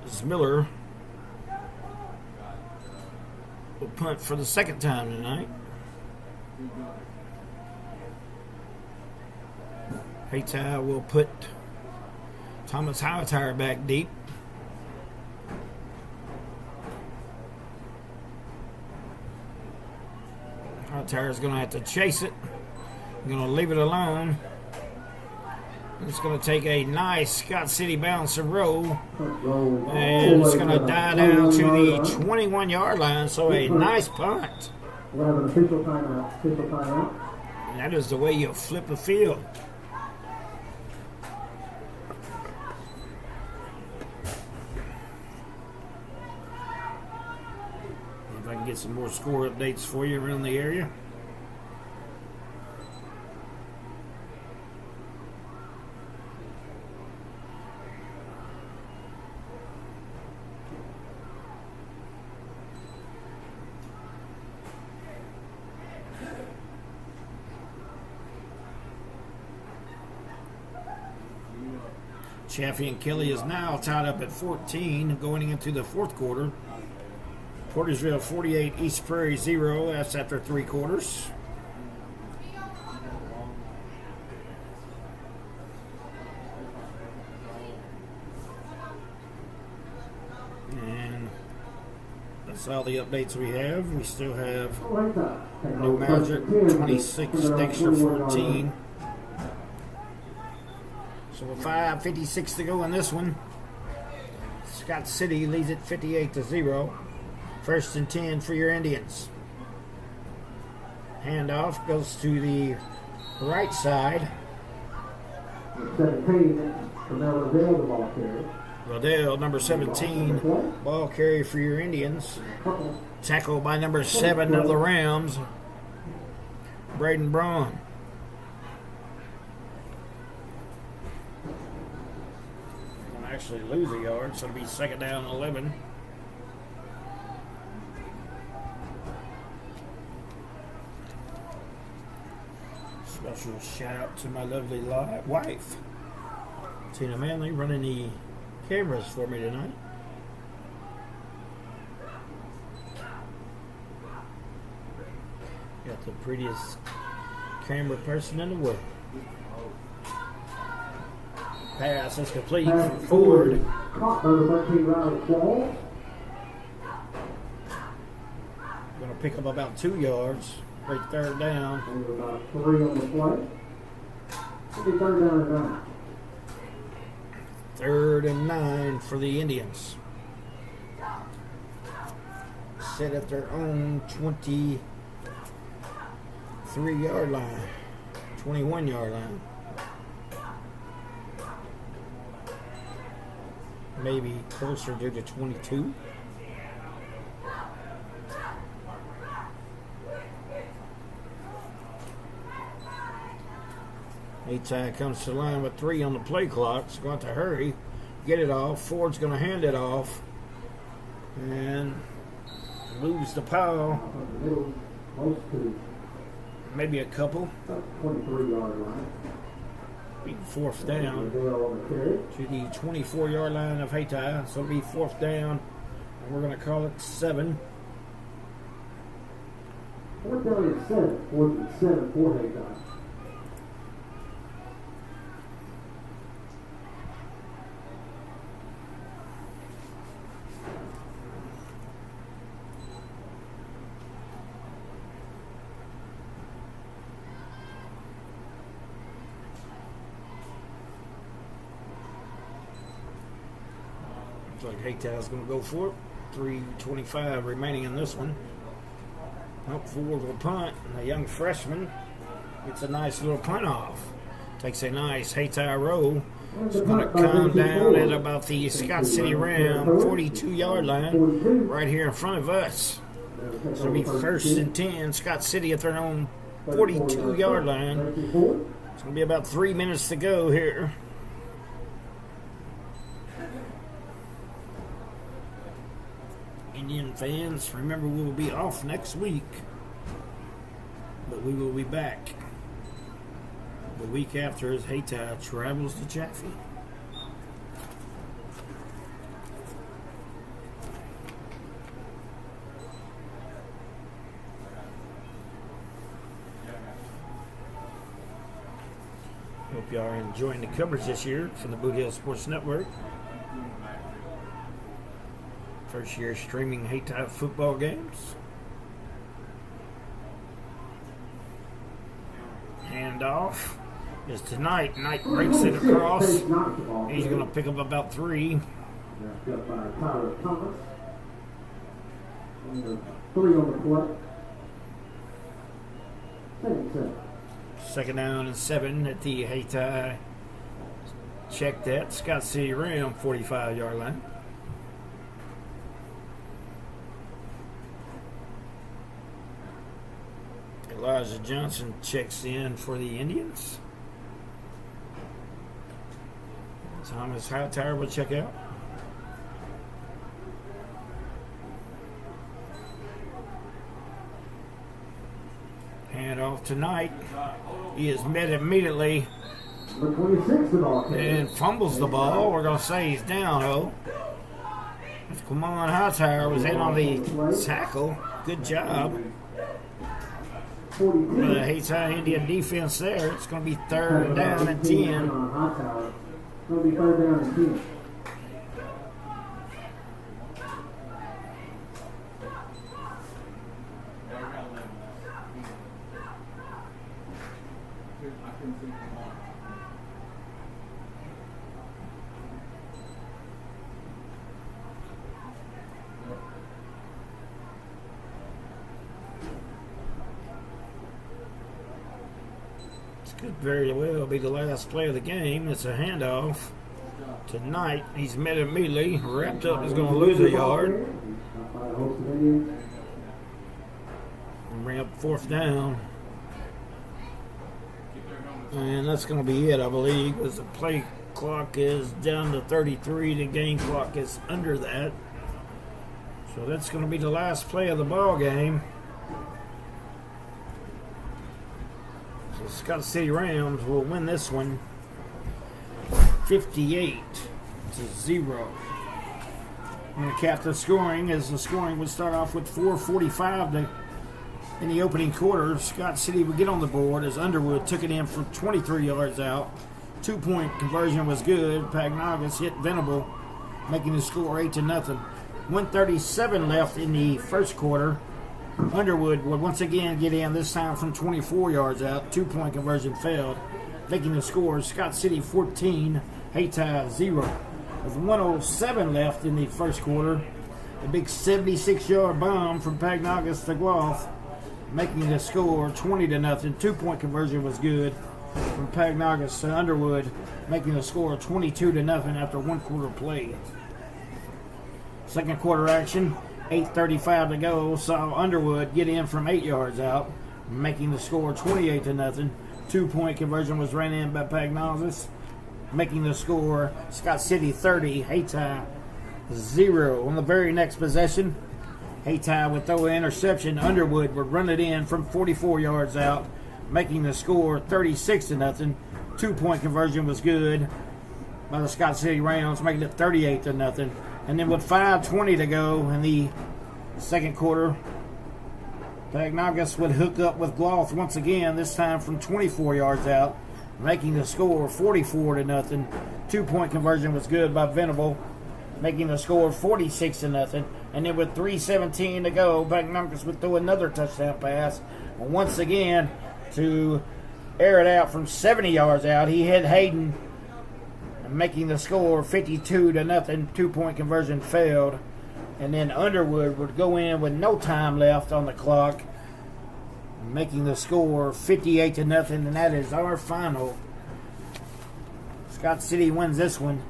This is Miller will punt for the 2nd time tonight. Hayti will put Thomas Hightower back deep. Hightower's going to have to chase it. Going to leave it alone. It's going to take a nice Scott City bounce and roll. And it's going to die down to the 21-yard line. So a nice punt. We'll have an official timeout. Official timeout. And that is the way you flip a field. If I can get some more score updates for you around the area. Chaffee and Kelly is now tied up at 14 going into the 4th quarter. Portersville 48, East Prairie 0. That's after 3 quarters. And that's all the updates we have. We still have New Madrid 26, Dexter 14. So with 5:56 to go in this one, Scott City leads it 58-0. 1st and 10 for your Indians. Handoff goes to the right side. 17 for Mel Riddell, the ball carrier. Riddell, number 17, ball carrier for your Indians. Tackled by number 7 of the Rams, Braden Braun. Actually lose a yard, so it'll be 2nd down and 11. Special shout out to my lovely wife, Tina Manley, running the cameras for me tonight. Got the prettiest camera person in the world. Pass is complete for Ford. Caught number 13, Riley Qualls. Going to pick up about 2 yards. Right 3rd down. And about 3 on the play. It'll be 3rd down and 9. 3rd and 9 for the Indians. Set at their own 23-yard line. 21-yard line. Maybe closer to the 22. Hayti comes to the line with 3 on the play clock. It's going to hurry, get it off. Ford's going to hand it off and lose the pile. Maybe a couple. 23-yard line. Be fourth down to the 24-yard line of Hayti. So it'll be fourth down, and we're going to call it 7. Fourth down and 7. 4th and 7 for Hayti. Looks like Haytai's going to go for it. 3:25 remaining in this one. Up Ford will punt, and the young freshman gets a nice little punt off. Takes a nice Hayti roll. It's going to come down at about the Scott City Ram 42-yard line right here in front of us. So it'll be first and 10. Scott City at their own 42-yard line. It's going to be about 3 minutes to go here. Indian fans, remember we will be off next week, but we will be back the week after as Hayti travels to Chaffee. Hope y'all are enjoying the coverage this year from the Bootheel Sports Network. First year streaming Hayti football games. Handoff is tonight. Knight breaks it across. He's going to pick up about 3. Up by Tyler Thomas. 3 on the play. Second down and 7 at the Hayti. Check that. Scott City Ram 45-yard line. Elijah Johnson checks in for the Indians. Thomas Hightower will check out. Hand off tonight. He is met immediately and fumbles the ball. We're going to say he's down, though. Quamon Hightower was in on the tackle. Good job. The Hayti Indian defense there. It's going to be third down and 10. It's going to be third down and 10. Could very well be the last play of the game. It's a handoff tonight. He's met immediately. Wrapped up. He's going to lose a yard. And bring up fourth down. And that's going to be it, I believe, because the play clock is down to 33. The game clock is under that. So that's going to be the last play of the ball game. The Scott City Rams will win this one 58-0. And to cap the scoring, as the scoring would start off with 4:45 in the opening quarter. Scott City would get on the board as Underwood took it in from 23 yards out. 2-point conversion was good. Pagnagas hit Venable, making the score 8-0. 1:37 left in the first quarter. Underwood would once again get in, this time from 24 yards out. 2-point conversion failed, making the score Scott City 14, Hayti 0. With 1:07 left in the first quarter, a big 76-yard bomb from Pagnagas to Guelph, making the score 20-0. 2-point conversion was good from Pagnagas to Underwood, making the score 22-0 after 1 quarter play. Second quarter action. 8:35 to go, saw Underwood get in from 8 yards out, making the score 28-0. 2-point conversion was ran in by Pagnozis, making the score Scott City 30, Hayti 0. On the very next possession, Hayti would throw an interception. Underwood would run it in from 44 yards out, making the score 36-0. 2-point conversion was good by the Scott City Rams, making it 38-0. And then with 5:20 to go in the second quarter, Pagnozis would hook up with Gloth once again, this time from 24 yards out, making the score 44-0. 2-point conversion was good by Venable, making the score 46-0. And then with 3:17 to go, Pagnozis would throw another touchdown pass. Once again, to air it out from 70 yards out, he hit Hayden, making the score 52-0. 2-point conversion failed. And then Underwood would go in with no time left on the clock, making the score 58-0. And that is our final. Scott City wins this one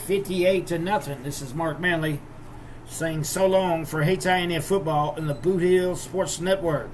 58-0. This is Mark Manley saying so long for Hayti Indian football in the Bootheel Sports Network.